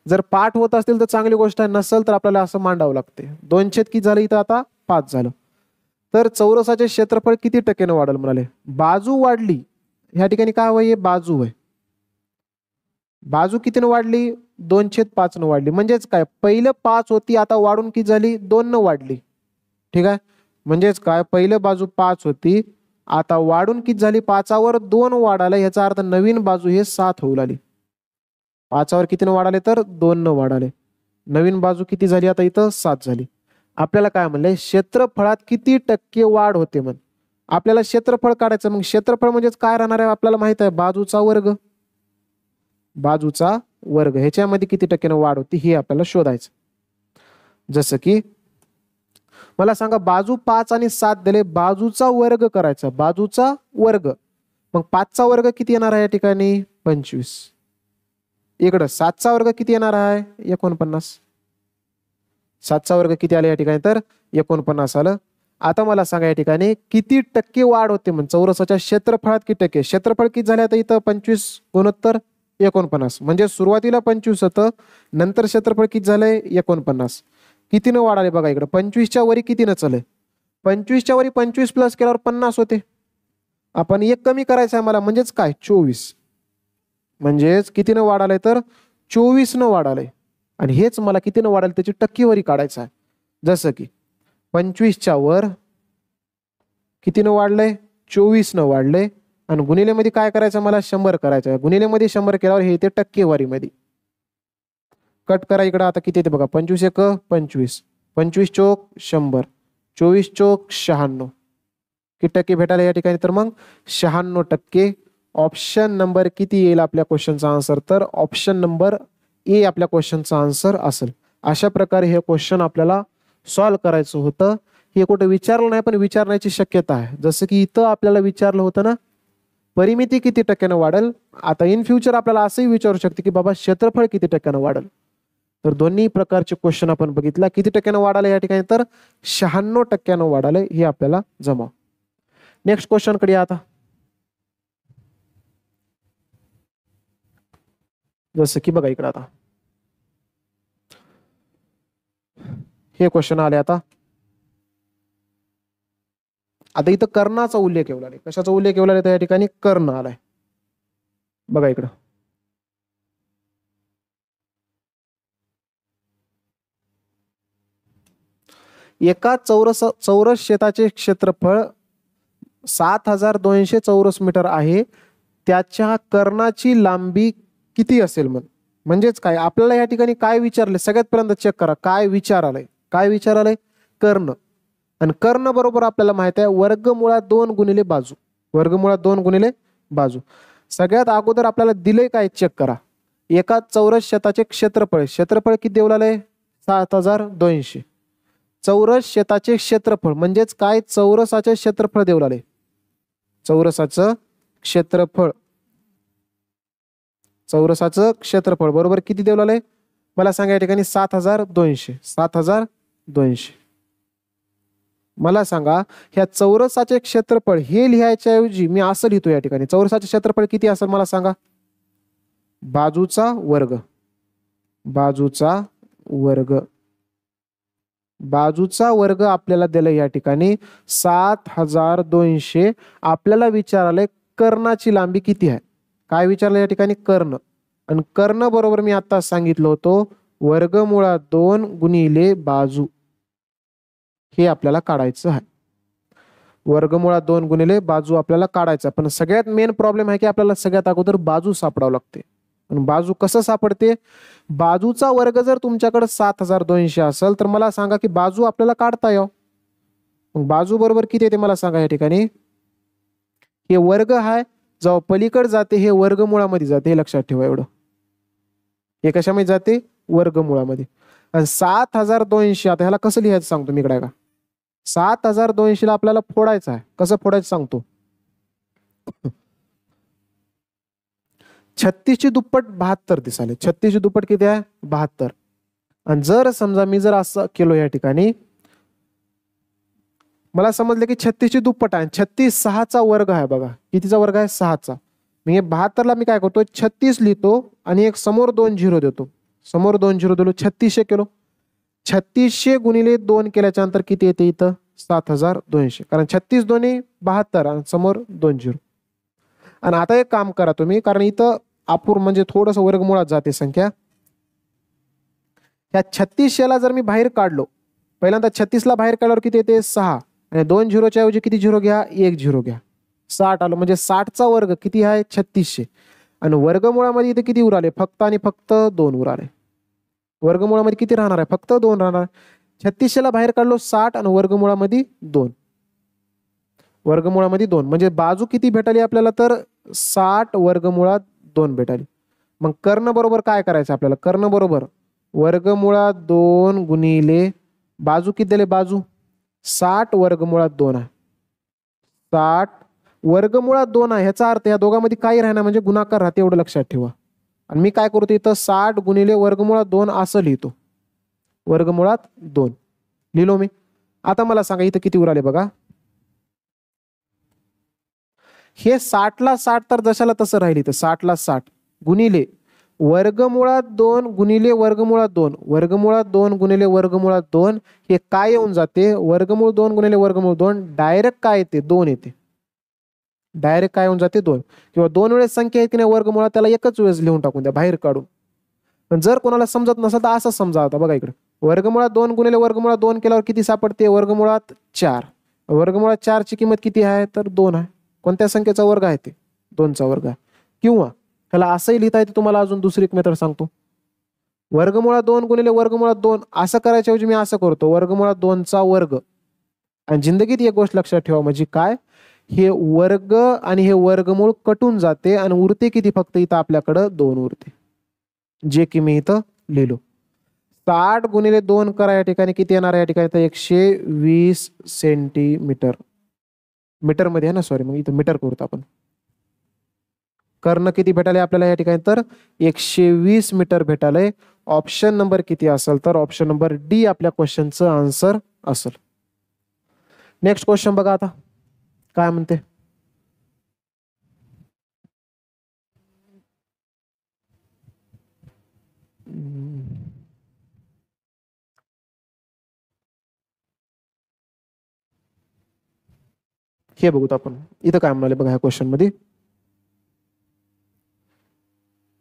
Speaker 1: जर पाठ होत असतील तर चांगली गोष्ट आहे, नसेल तर आपल्याला असं मांडावं लागते. 2 किती झालं इथं आता 5 झालं. तर चौरसाचे क्षेत्रफळ किती टक्क्याने वाढेल म्हणाले. बाजू वाढली, ह्या ठिकाणी काय होय बाजू आहे. बाजू कितीने वाढली 2/5 वाढली. म्हणजेच काय पहिलं 5 होती आता वाढून किती झाली 2 वाढली. ठीक आहे. म्हणजेच काय पहिलं बाजू 5 होती आता वाढून किती झाली 5वर 2 वाढाले. याचा अर्थ नवीन बाजू हे 7 होऊ लागली. 5वर कितीने वाढाले तर 2 वाढाले. नवीन बाजू किती झाली आता इथं 7 झाली. आपल्याला काय म्हणलंय क्षेत्रफळात किती टक्के वाढ होते म्हण. आपल्याला क्षेत्रफळ काढायचं. मग क्षेत्रफळ म्हणजेच काय राहणार आहे आपल्याला माहित आहे बाजूचा वर्ग. बाजूचा वर्ग ह्याच्यामध्ये किती टक्क्याने वाढ होती हे आपल्याला शोधायचं. जसं की मला सांगा बाजू 5 आणि 7 दिले, बाजूचा वर्ग करायचा. बाजूचा वर्ग मग 5चा वर्ग किती येणार आहे या ठिकाणी 25. इकडं 7चा वर्ग किती येणार आहे 49. 7चा वर्ग किती आले या ठिकाणी तर 49 आलं. आता मला सांगा या ठिकाणी किती टक्के वाढ होते म्हणजे चौरसाच्या क्षेत्रफळात किती टक्के. क्षेत्रफळ किती झाले आता इथं 25 गुणोत्तर 49. म्हणजे सुरुवातीला 25 होतं, नंतर क्षेत्रफळ किती झालंय 49. कितीनं वाढाले बघा इकडं 25च्या वरी कितीनं चालय. 25च्या वरी 25 प्लस केल्यावर 50 होते. आपण एक कमी करायचं आहे मला म्हणजेच काय 24. म्हणजेच कितीनं वाढालंय तर 24 वाढालंय. आणि हेच मला कितीनं वाढाल त्याची टक्केवारी काढायचं आहे. जसं की 25च्या वर कितीनं वाढलंय 24 वाढलंय. आणि गुणिलेमध्ये काय करायचं मला 100 करायचं आहे. गुणिलेमध्ये 100 केल्यावर हे येते टक्केवारीमध्ये. कट करा इकडं आता किती येते बघा 25 1 25 25 चोक 100 24 चोक 96. किती टक्के भेटायला या ठिकाणी तर मग 96%. ऑप्शन नंबर किती येईल आपल्या क्वेश्चनचा आन्सर तर ऑप्शन नंबर ए आपल्या क्वेश्चनचा आन्सर असेल. अशा प्रकारे हे क्वेश्चन आपल्याला सॉल्व्ह करायचं होतं. हे कुठे विचारलं नाही पण विचारण्याची शक्यता आहे. जसं की इथं आपल्याला विचारलं होतं ना परिमिती किती टक्क्यानं वाढेल. आता इन फ्युचर आपल्याला असंही विचारू शकते की बाबा क्षेत्रफळ किती टक्क्यानं वाढेल. तर दोन्ही प्रकारचे क्वेश्चन आपण बघितला. किती टक्क्यानं वाढाले या ठिकाणी तर 96% वाढाले हे आपल्याला जमा. नेक्स्ट क्वेश्चन कडे आता जसं की बघा इकडे आता हे क्वेश्चन आले. आता इथं कर्णाचा उल्लेख केवला आहे. कशाचा उल्लेख केवला आहे या ठिकाणी कर्ण आलाय. बघा इकडं एका चौरस शेताचे क्षेत्रफळ 7200 चौरस मीटर आहे. त्याच्या कर्णाची लांबी किती असेल म्हणजेच काय आपल्याला या ठिकाणी काय विचारले सगळ्यात पहिल्यांदा चेक करा काय विचारालय कर्ण. आणि कर्ण बरोबर आपल्याला माहित आहे वर्गमुळात 2 गुणिले बाजू. वर्गमुळात 2 गुणिले बाजू. सगळ्यात अगोदर आपल्याला दिले काय चेक करा. एका चौरस शेताचे क्षेत्रफळ किती देवलाय 7200. चौरस शेताचे क्षेत्रफळ म्हणजेच काय चौरसाचे क्षेत्रफळ देवलाय. चौरसाचं क्षेत्रफळ बरोबर किती देवलाय मला सांगा या ठिकाणी 7200. मला सांगा ह्या चौरसाचे क्षेत्रफळ हे लिहायच्या ऐवजी मी असं लिहितो या ठिकाणी चौरसाचे क्षेत्रफळ किती असेल मला सांगा. बाजूचा वर्ग आपल्याला दिलं या ठिकाणी 7200. आपल्याला विचारलंय कर्णाची लांबी किती आहे. काय विचारलं या ठिकाणी कर्ण. आणि कर्ण बरोबर मी आता सांगितलं होतं वर्गमुळात 2 गुणिले बाजू हे आपल्याला काढायचं आहे. वर्गमुळात 2 गुणिले बाजू आपल्याला काढायचा. पण सगळ्यात मेन प्रॉब्लेम आहे की आपल्याला सगळ्यात अगोदर बाजू सापडावं लागते. आणि बाजू कसं सापडते? बाजूचा वर्ग जर तुमच्याकडे 7200 असेल तर मला सांगा की बाजू आपल्याला काढता यावं. मग बाजू बरोबर किती येते मला सांगा. या ठिकाणी हे वर्ग आहे, जेव्हा पलीकडे जाते हे वर्गमुळामध्ये जाते. हे लक्षात ठेवा. एवढं हे कशामध्ये जाते? वर्गमुळामध्ये. आणि 7200 आता ह्याला कसं लिहायचं सांगतो मी. इकडे का 7200 ला आपल्याला फोडायचं आहे. कसं फोडायचं सांगतो. 36 ची दुप्पट 72 दिसाले. 36 ची दुप्पट किती आहे? 72. आणि जर समजा मी जर असं केलो या ठिकाणी, मला समजलं की 36 ची दुप्पट आहे. 36 6चा वर्ग आहे. बघा कितीचा वर्ग आहे? 6चा. मी हे 72 ला मी काय करतो? 36 लिहितो आणि एक समोर 2 झिरो देतो. समोर 2 झिरो दिलो. 3600 केलो. 3600 गुणिले 2 केल्याच्या नंतर किती येते इथं? 7200. कारण 36 दोन्ही 72 आणि समोर 2 झिरो. आणि आता एक काम करा तुम्ही, कारण इथं अपूर्ण म्हणजे थोडंसं वर्गमुळात जाते संख्या. या 3600 जर मी बाहेर काढलो, पहिल्यांदा 36 ला बाहेर काढल्यावर किती येते? 6. आणि 2 झिरोच्या ऐवजी किती झिरो घ्या? 1 झिरो घ्या. 60 आलं. म्हणजे 60चा वर्ग किती आहे? 3600. आणि वर्गमुळामध्ये इथे किती उराले? फक्त आणि फक्त 2 उराले. वर्गमुळामध्ये किती राहणार आहे? फक्त 2 राहणार. 3600 ला बाहेर काढलो 60 आणि वर्गमुळामध्ये 2. वर्गमुळामध्ये 2 म्हणजे बाजू किती भेटाली आपल्याला? तर 60 वर्गमुळात 2 भेटाली. मग कर्ण बरोबर काय करायचं आपल्याला? कर्ण बरोबर वर्गमुळात 2 गुणिले बाजू किती दिले? बाजू 60 वर्गमुळात 2 आहे. 60 वर्गमुळात 2 आहे. ह्याचा अर्थ या दोघांमध्ये काही राहणार म्हणजे गुणाकार राहते. एवढं लक्षात ठेवा. आणि मी काय करतो इथं? 60 गुणिले वर्गमुळात 2 असं लिहितो. वर्गमुळात 2 लिहिलो मी. आता मला सांगा इथं किती उराले बघा. हे 60 ला 60 तर जशाला तसं राहिली. तर 60 ला 60 गुणिले वर्गमुळात 2 गुणिले वर्गमुळात 2. वर्गमुळात 2 गुणिले वर्गमुळात 2 हे काय येऊन जाते? वर्गमूळ 2 गुणिले वर्गमूळ 2 डायरेक्ट काय येते? 2 येते. डायरेक्ट काय होऊन जाते? 2. किंवा 2 वेळेस संख्या आहे की नाही वर्गमुळात, त्याला एकच वेळेस लिहून टाकून द्या बाहेर काढून. पण जर कोणाला समजत नसेल तर असं समजा. आता बघा इकडे वर्गमुळात 2 गुणिले वर्गमुळात 2 केल्यावर किती सापडते? वर्गमुळात 4. वर्गमुळात 4 ची किंमत किती आहे? तर 2 आहे. कोणत्या संख्येचा वर्ग आहे ते? 2चा वर्ग आहे. किंवा त्याला असंही लिहिता येते. तुम्हाला अजून दुसरी एक मेथड सांगतो. वर्गमुळात 2 गुणिले वर्गमुळात 2 असं करायच्या ऐवजी मी असं करतो. वर्गमुळात 2चा वर्ग. आणि जिंदगीत एक गोष्ट लक्षात ठेवा. म्हणजे काय? हे वर्ग आणि हे वर्गमूळ कटून जाते आणि उरते किती? फक्त इथं आपल्याकडं 2 उरते, जे की मी इथं लिहिलो. 60 गुणिले 2 करा. या ठिकाणी किती येणार आहे? या ठिकाणी तर 120 सेंटीमीटर. मीटर मध्ये आहे ना, सॉरी. मग इथं मीटर करूत आपण. कर्ण किती भेटाले आपल्याला या ठिकाणी? तर 120 मीटर भेटाले. ऑप्शन नंबर किती असेल? तर ऑप्शन नंबर डी आपल्या क्वेश्चनचं आन्सर असेल. नेक्स्ट क्वेश्चन बघा आता काय म्हणते. हे बघूत आपण. इथं काय म्हणाले बघा ह्या क्वेश्चन मध्ये.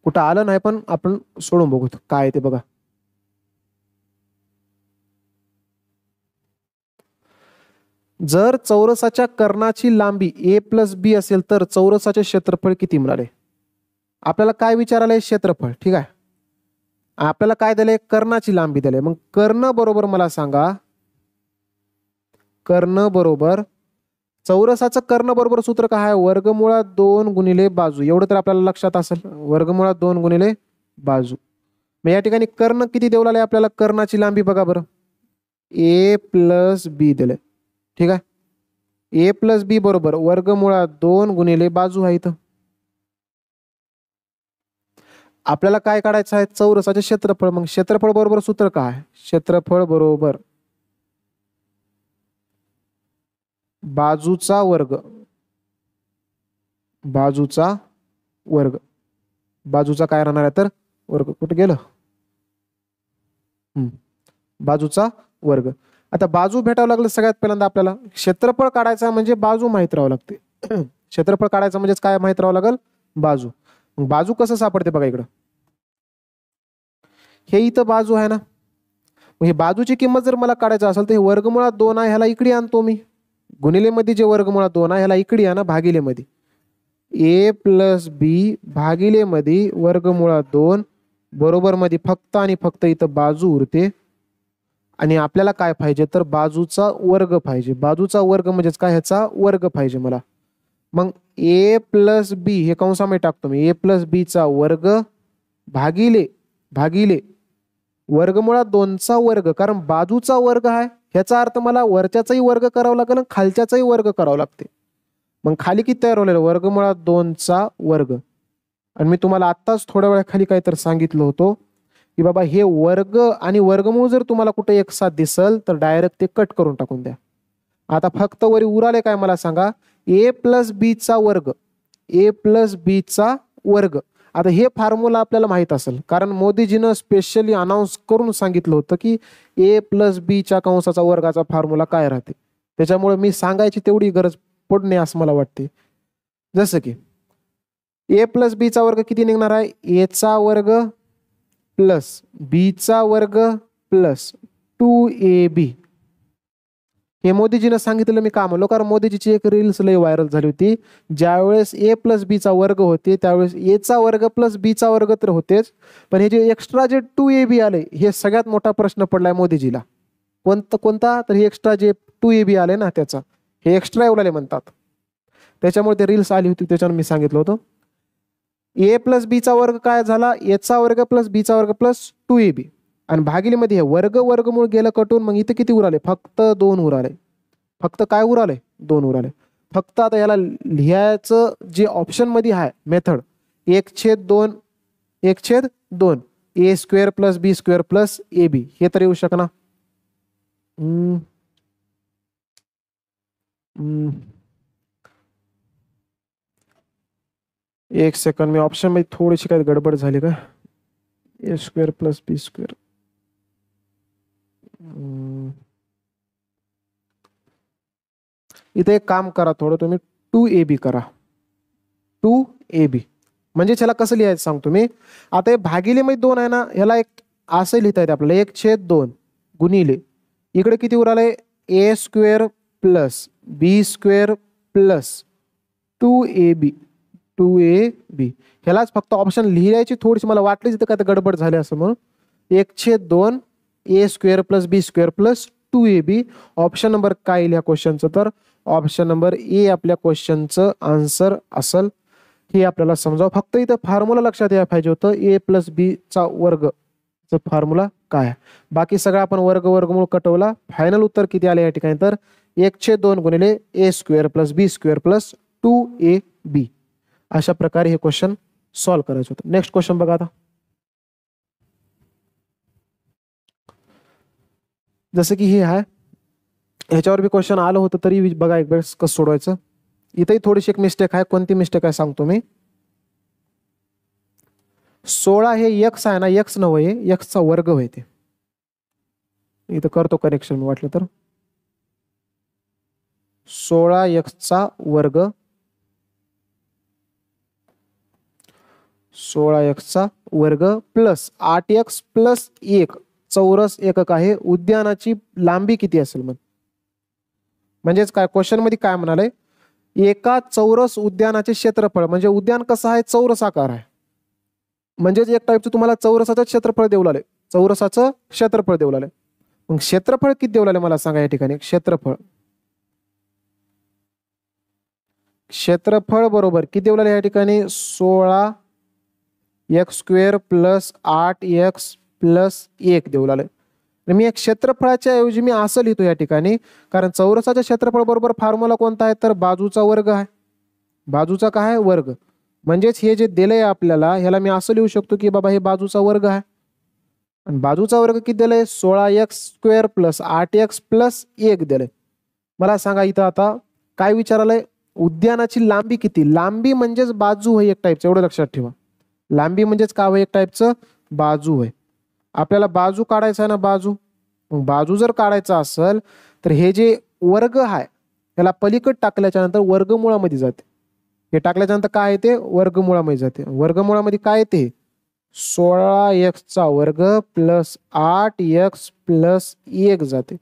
Speaker 1: कुठं आलं नाही पण आपण सोडून बघूत काय ते बघा. जर चौरसाच्या कर्णाची लांबी a प्लस बी असेल तर चौरसाचे क्षेत्रफळ किती मिळाले? आपल्याला काय विचारायला? क्षेत्रफळ. ठीक आहे. आपल्याला काय दिले? कर्णाची लांबी दिले. मग कर्ण बरोबर मला सांगा. कर्ण बरोबर चौरसाचं कर्ण बरोबर सूत्र काय आहे? वर्गमुळात 2 गुणिले बाजू. एवढं तर आपल्याला लक्षात असेल. वर्गमुळात 2 गुणिले बाजू. मग या ठिकाणी कर्ण किती देऊ लागले आपल्याला? कर्णाची लांबी बघा बरं. a प्लस बी दिले. ठीक आहे. a प्लस बी बरोबर वर्गमुळात 2 गुणिले बाजू आहे इथं. आपल्याला काय काढायचं आहे? चौरसाचे क्षेत्रफळ. मग क्षेत्रफळ बरोबर सूत्र काय? क्षेत्रफळ बरोबर बाजूचा वर्ग. बाजूचा वर्ग. बाजूचा काय राहणार आहे? तर वर्ग. कुठे गेलं? बाजूचा वर्ग. आता बाजू भेटावं लागलं. सगळ्यात पहिल्यांदा आपल्याला क्षेत्रफळ काढायचा म्हणजे बाजू माहित राहावं लागते. क्षेत्रफळ काढायचं म्हणजे काय माहित राहावं लागल? बाजू. बाजू कसं सापडते बघा इकडं. हे इथं बाजू आहे ना, मग हे बाजूची किंमत जर मला काढायचं असेल तर हे वर्गमुळात 2 आहे ह्याला इकडे आणतो मी. गुणिलेमध्ये जे वर्गमुळात 2 आहे ह्याला इकडे आणा भागिलेमध्ये. ए प्लस बी भागिलेमध्ये वर्गमुळात 2 बरोबर मध्ये फक्त आणि फक्त इथं बाजू उरते. आणि आपल्याला काय पाहिजे तर बाजूचा वर्ग पाहिजे. बाजूचा वर्ग म्हणजेच काय, ह्याचा वर्ग पाहिजे मला. मग ए प्लस बी हे कंसामध्ये टाकतो मी. ए प्लस बी चा वर्ग भागिले भागिले वर्गमुळात 2चा वर्ग, कारण बाजूचा वर्ग आहे ह्याचा अर्थ मला वरच्याचाही वर्ग करावा लागेल आणि खालच्याचाही वर्ग करावा लागते. मग खाली किती तयार होलेलं, वर्गमुळात 2चा वर्ग. आणि मी तुम्हाला आत्ताच थोड्या वेळाखाली काहीतरी सांगितलं होतं की बाबा हे वर्ग आणि वर्गमूळ जर तुम्हाला कुठे एक साथ दिसल तर डायरेक्ट ते कट करून टाकून द्या. आता फक्त वरी उराले काय मला सांगा, ए प्लस बी चा वर्ग. ए प्लस बी चा वर्ग. आता हे फॉर्म्युला आपल्याला माहित असेल, कारण मोदीजीनं स्पेशली अनाऊन्स करून सांगितलं होतं की ए प्लस बी च्या कंसाचा वर्गाचा फॉर्म्युला काय राहते. त्याच्यामुळे मी सांगायची तेवढी गरज पडणे असं मला वाटते. जसं की ए प्लस बी चा वर्ग किती निघणार आहे, ए चा वर्ग प्लस बी चा वर्ग प्लस 2ab. हे मोदीजीनं सांगितलं मी का म्हणलो, कारण मोदीजीची एक रील्स लय व्हायरल झाली होती. ज्यावेळेस ए प्लस बी चा वर्ग होते त्यावेळेस ए चा वर्ग प्लस बी चा वर्ग तर होतेच, पण हे जे एक्स्ट्रा जे 2ab आले हे सगळ्यात मोठा प्रश्न पडलाय मोदीजीला. कोणता तर हे एक्स्ट्रा जे 2ab आले ना त्याचा, हे एक्स्ट्रा एवढाले म्हणतात. त्याच्यामुळे ते रील्स आली होती, त्याच्यानं मी सांगितलं होतं. ए प्लस बी चा वर्ग काय झाला, ए चा वर्ग प्लस बी चा वर्ग प्लस 2ab. आणि भागिलेमध्ये हे वर्गमूळ गेलं कटून, मग इथं किती उराले, फक्त 2 उराले. फक्त काय उराले, 2 उराले. फक्त आता याला लिहायचं जे ऑप्शन मध्ये आहे method 1/2 1/2 A square plus B square plus A B, हे तर येऊ शकना. एक सेकंड, मी ऑप्शन मध्ये थोडीशी काही गडबड झाली का. ए स्क्वेअर प्लस बी स्क्वेअर, इथे एक काम करा थोडं तुम्ही, 2ab करा. 2ab म्हणजे ह्याला कसं लिहायचं सांगतो मी. आता हे भागिले मध्ये 2 आहे ना, ह्याला एक असं लिहिता येते आपल्याला 1/2 गुणिले इकडे किती उराले, ए square plus B square plus 2ab. ह्यालाच फक्त ऑप्शन लिहायची थोडीशी मला वाटलीच इथं काय गडबड झाली असं म्हणून. 1/2 A square plus B square plus 2ab. Option number काय येईल या क्वेश्चनचं, तर ऑप्शन नंबर ए आपल्या क्वेश्चनचं आन्सर असेल. हे आपल्याला समजावं. फक्त इथं फॉर्म्युला लक्षात यायला पाहिजे होतं, ए प्लस बी चा वर्ग फॉर्म्युला काय आहे. बाकी सगळं आपण वर्गमूळ कटवला. फायनल उत्तर किती आले या ठिकाणी, तर 1/2 गुणिले ए square plus B square plus 2ab. अशा प्रकारे हे क्वेश्चन सॉल्व्ह करायचं होतं. नेक्स्ट क्वेश्चन बघा. आता जसं की हे आहे, ह्याच्यावर बी क्वेश्चन आलं होतं तरी बघा एक वेळेस कसं सोडवायचं. इथेही थोडीशी एक मिस्टेक आहे. कोणती मिस्टेक आहे सांगतो मी. 16 हे एक्स आहे ना, एक्स नव्हे एक्सचा वर्ग होय. ते इथं करतो करेक्शन मी वाटलं तर. 16x चा वर्ग 16x चा वर्ग प्लस 8x प्लस 1 चौरस एकक आहे. उद्यानाची लांबी किती असेल मग, म्हणजेच काय क्वेश्चन मध्ये काय म्हणाले, एका चौरस उद्यानाचे क्षेत्रफळ, म्हणजे उद्यान कसं आहे, चौरस आकार आहे. म्हणजेच एक टाईपचं तुम्हाला चौरसाचं क्षेत्रफळ देऊ लागले, चौरसाचं क्षेत्रफळ देऊ लागले. मग क्षेत्रफळ किती देऊ लागले मला सांगा या ठिकाणी. क्षेत्रफळ बरोबर किती देऊ लागले या ठिकाणी, 16x square plus 8x plus 1 देऊ लागले. मी एक क्षेत्रफळाच्या ऐवजी मी असं लिहितो या ठिकाणी, कारण चौरसाच्या क्षेत्रफळ बरोबर फॉर्म्युला कोणता आहे, तर बाजूचा वर्ग आहे. बाजूचा काय आहे, वर्ग. म्हणजेच हे जे दिलंय आपल्याला, ह्याला मी असं लिहू शकतो की बाबा हे बाजूचा वर्ग आहे. आणि बाजूचा वर्ग किती दिलाय, 16x square plus 8x plus 1 दिलंय. मला सांगा इथं आता काय विचारलंय, उद्यानाची लांबी किती. लांबी म्हणजेच बाजू होय एक टाईपचं, एवढं लक्षात ठेवा. लांबी म्हणजेच काय होय, एक टाईपचं बाजू होय. आपल्याला बाजू काढायचा आहे ना, बाजू. मग बाजू जर काढायचा असेल तर हे जे वर्ग आहे त्याला पलीकड टाकल्याच्या नंतर वर्गमुळामध्ये जाते. हे टाकल्याच्या नंतर काय येते, वर्गमुळामध्ये जाते. वर्गमुळामध्ये काय येते, 16x वर्ग प्लस 8x प्लस 1 जाते.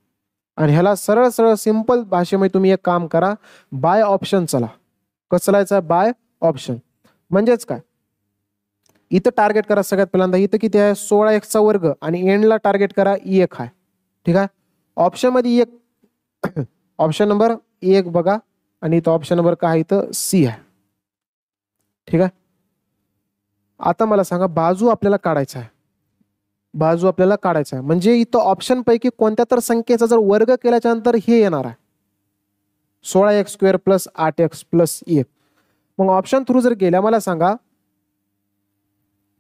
Speaker 1: आणि ह्याला सरळ सरळ सिंपल भाषेमध्ये तुम्ही एक काम करा, बाय ऑप्शन चला. कसं चालायचं? By option. म्हणजेच काय, इथं टार्गेट करा सगळ्यात पहिल्यांदा. इथं किती आहे? 16x वर्ग आणि एंडला टार्गेट करा 1 आहे. ठीक आहे. ऑप्शन मध्ये एक ऑप्शन नंबर 1 बघा आणि इथं ऑप्शन नंबर काय इथं सी आहे. ठीक आहे. आता मला सांगा, बाजू आपल्याला काढायचा आहे. बाजू आपल्याला काढायचा आहे म्हणजे इथं ऑप्शन पैकी कोणत्या तर संख्येचा जर वर्ग केल्याच्या नंतर हे येणार आहे 16x² प्लस 8x प्लस 1. मग ऑप्शन थ्रू जर गेल्या, मला सांगा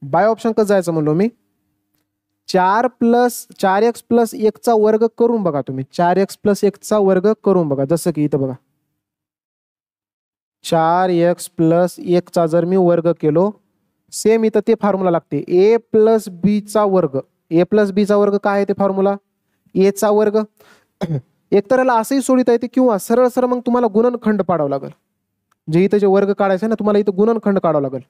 Speaker 1: बाय ऑप्शन कसं जायचं म्हणलो मी, 4x प्लस 1 चा वर्ग करून बघा तुम्ही. 4x प्लस 1 चा वर्ग करून बघा. जसं की इथं बघा 4x प्लस 1 चा जर मी वर्ग केलो, सेम इथं ते फॉर्म्युला लागते a प्लस b चा वर्ग. a प्लस b चा वर्ग काय आहे ते फॉर्म्युला? a चा वर्ग. एकतर याला असंही सोडिता येते किंवा सरळ सरळ मग तुम्हाला गुणनखंड पाडावं लागेल. जे इथं जे वर्ग काढायचं ना, तुम्हाला इथं गुणनखंड काढावं लागेल.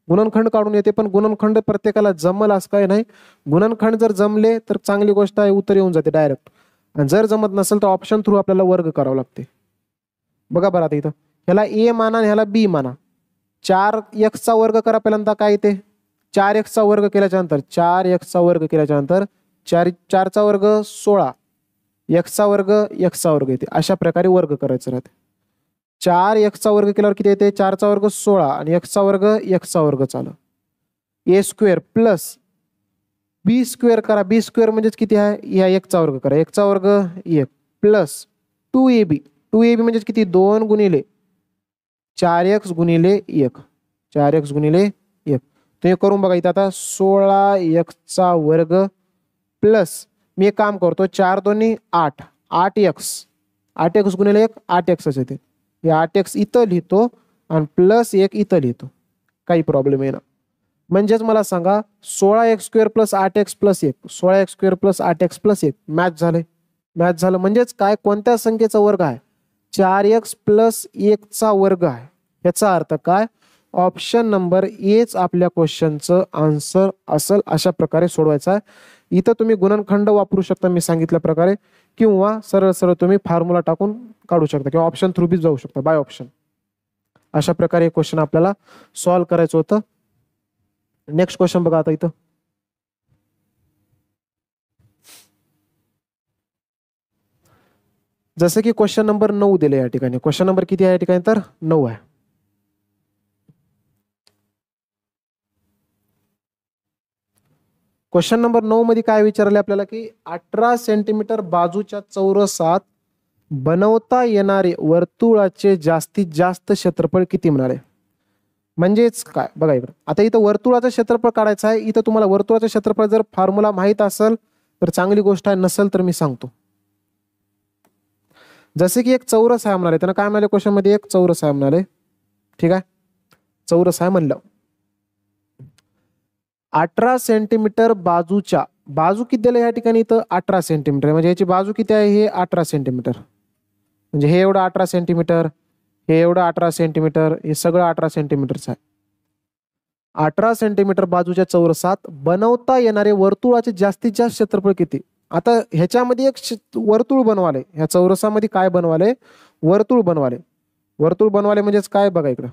Speaker 1: गुणनखंड काढून येते, पण गुणनखंड प्रत्येकाला जमल असं काही नाही. गुणनखंड जर जमले तर चांगली गोष्ट आहे, उत्तर येऊन जाते डायरेक्ट. आणि जर जमत नसेल तर ऑप्शन थ्रू आपल्याला वर्ग करावं लागते. बघा बरं, आता इथं ह्याला a माना आणि ह्याला b माना. 4x चा वर्ग करा पहिल्यांदा. काय येते? 4x चा वर्ग केल्याच्या नंतर 4x चा वर्ग केल्याच्या नंतर 4 चा वर्ग 16, x चा वर्ग x चा वर्ग येते. अशा प्रकारे वर्ग करायचं राहते. 4x चा वर्ग केल्यावर किती येते? 4 चा वर्ग 16 आणि x चा वर्ग x चा वर्ग चालू. a² प्लस b² करा. b² म्हणजेच किती आहे? या 1 चा वर्ग करा. 1 चा वर्ग 1 प्लस 2ab. 2ab म्हणजेच किती? 2 गुणिले 4x गुणिले 1. 4x गुणिले 1. तुम्ही करून बघा. इथं आता 16x चा वर्ग प्लस मी एक काम करतो, 4 दोन्ही 8, 8x. 8x गुणिले 1 8x येते. हे 8x इथं लिहितो आणि प्लस 1 इथं लिहितो. काही प्रॉब्लेम आहे ना. म्हणजेच मला सांगा 16x² plus 8x plus 1. 16x² plus 8x plus 1 match झाले. मॅच झालं म्हणजेच काय? कोणत्या संख्येचा वर्ग आहे? 4x प्लस 1 चा वर्ग आहे. याचा अर्थ काय? ऑप्शन नंबर एच आपल्या क्वेश्चनचं आन्सर असेल. अशा प्रकारे सोडवायचा आहे. इथं तुम्ही गुणनखंड वापरू शकता मी सांगितल्या प्रकारे, किंवा सरळ सरळ तुम्ही फॉर्म्युला टाकून काढू शकता, किंवा ऑप्शन थ्रू बी जाऊ शकता बाय ऑप्शन. अशा प्रकारे क्वेश्चन आपल्याला सॉल्व्ह करायचं होतं. नेक्स्ट क्वेश्चन बघा आता इथं. जसं की क्वेश्चन नंबर 9 दिले या ठिकाणी. क्वेश्चन नंबर किती आहे या ठिकाणी? तर 9 आहे. क्वेश्चन नंबर 9 मध्ये काय विचारले आपल्याला की 18 सेंटीमीटर बाजूच्या चौरसात बनवता येणारे वर्तुळाचे जास्तीत जास्त क्षेत्रफळ किती म्हणाले. म्हणजेच काय बघा इकडे. आता इथं वर्तुळाचं क्षेत्रफळ काढायचं आहे. इथं तुम्हाला वर्तुळाचं क्षेत्रफळ जर फॉर्म्युला माहित असेल तर चांगली गोष्ट आहे, नसेल तर मी सांगतो. जसे की एक चौरस आहे म्हणाले, त्यांना काय म्हणाले क्वेश्चन मध्ये? एक चौरस आहे म्हणाले. ठीक आहे, चौरस आहे म्हणलं. 18 सेंटीमीटर बाजूच्या, बाजू किती दिलं या ठिकाणी? इथं 18 सेंटीमीटर. म्हणजे याची बाजू किती आहे? हे 18 सेंटीमीटर. म्हणजे हे एवढं 18 सेंटीमीटर, हे एवढं 18 सेंटीमीटर, हे सगळं 18 सेंटीमीटरचं आहे. 18 सेंटीमीटर बाजूच्या चौरसात बनवता येणारे वर्तुळाचे जास्तीत जास्त क्षेत्रफळ किती? आता ह्याच्यामध्ये एक वर्तुळ बनवाले. ह्या चौरसामध्ये काय बनवाले? वर्तुळ बनवाले. वर्तुळ बनवाले म्हणजेच काय बघा इकडं.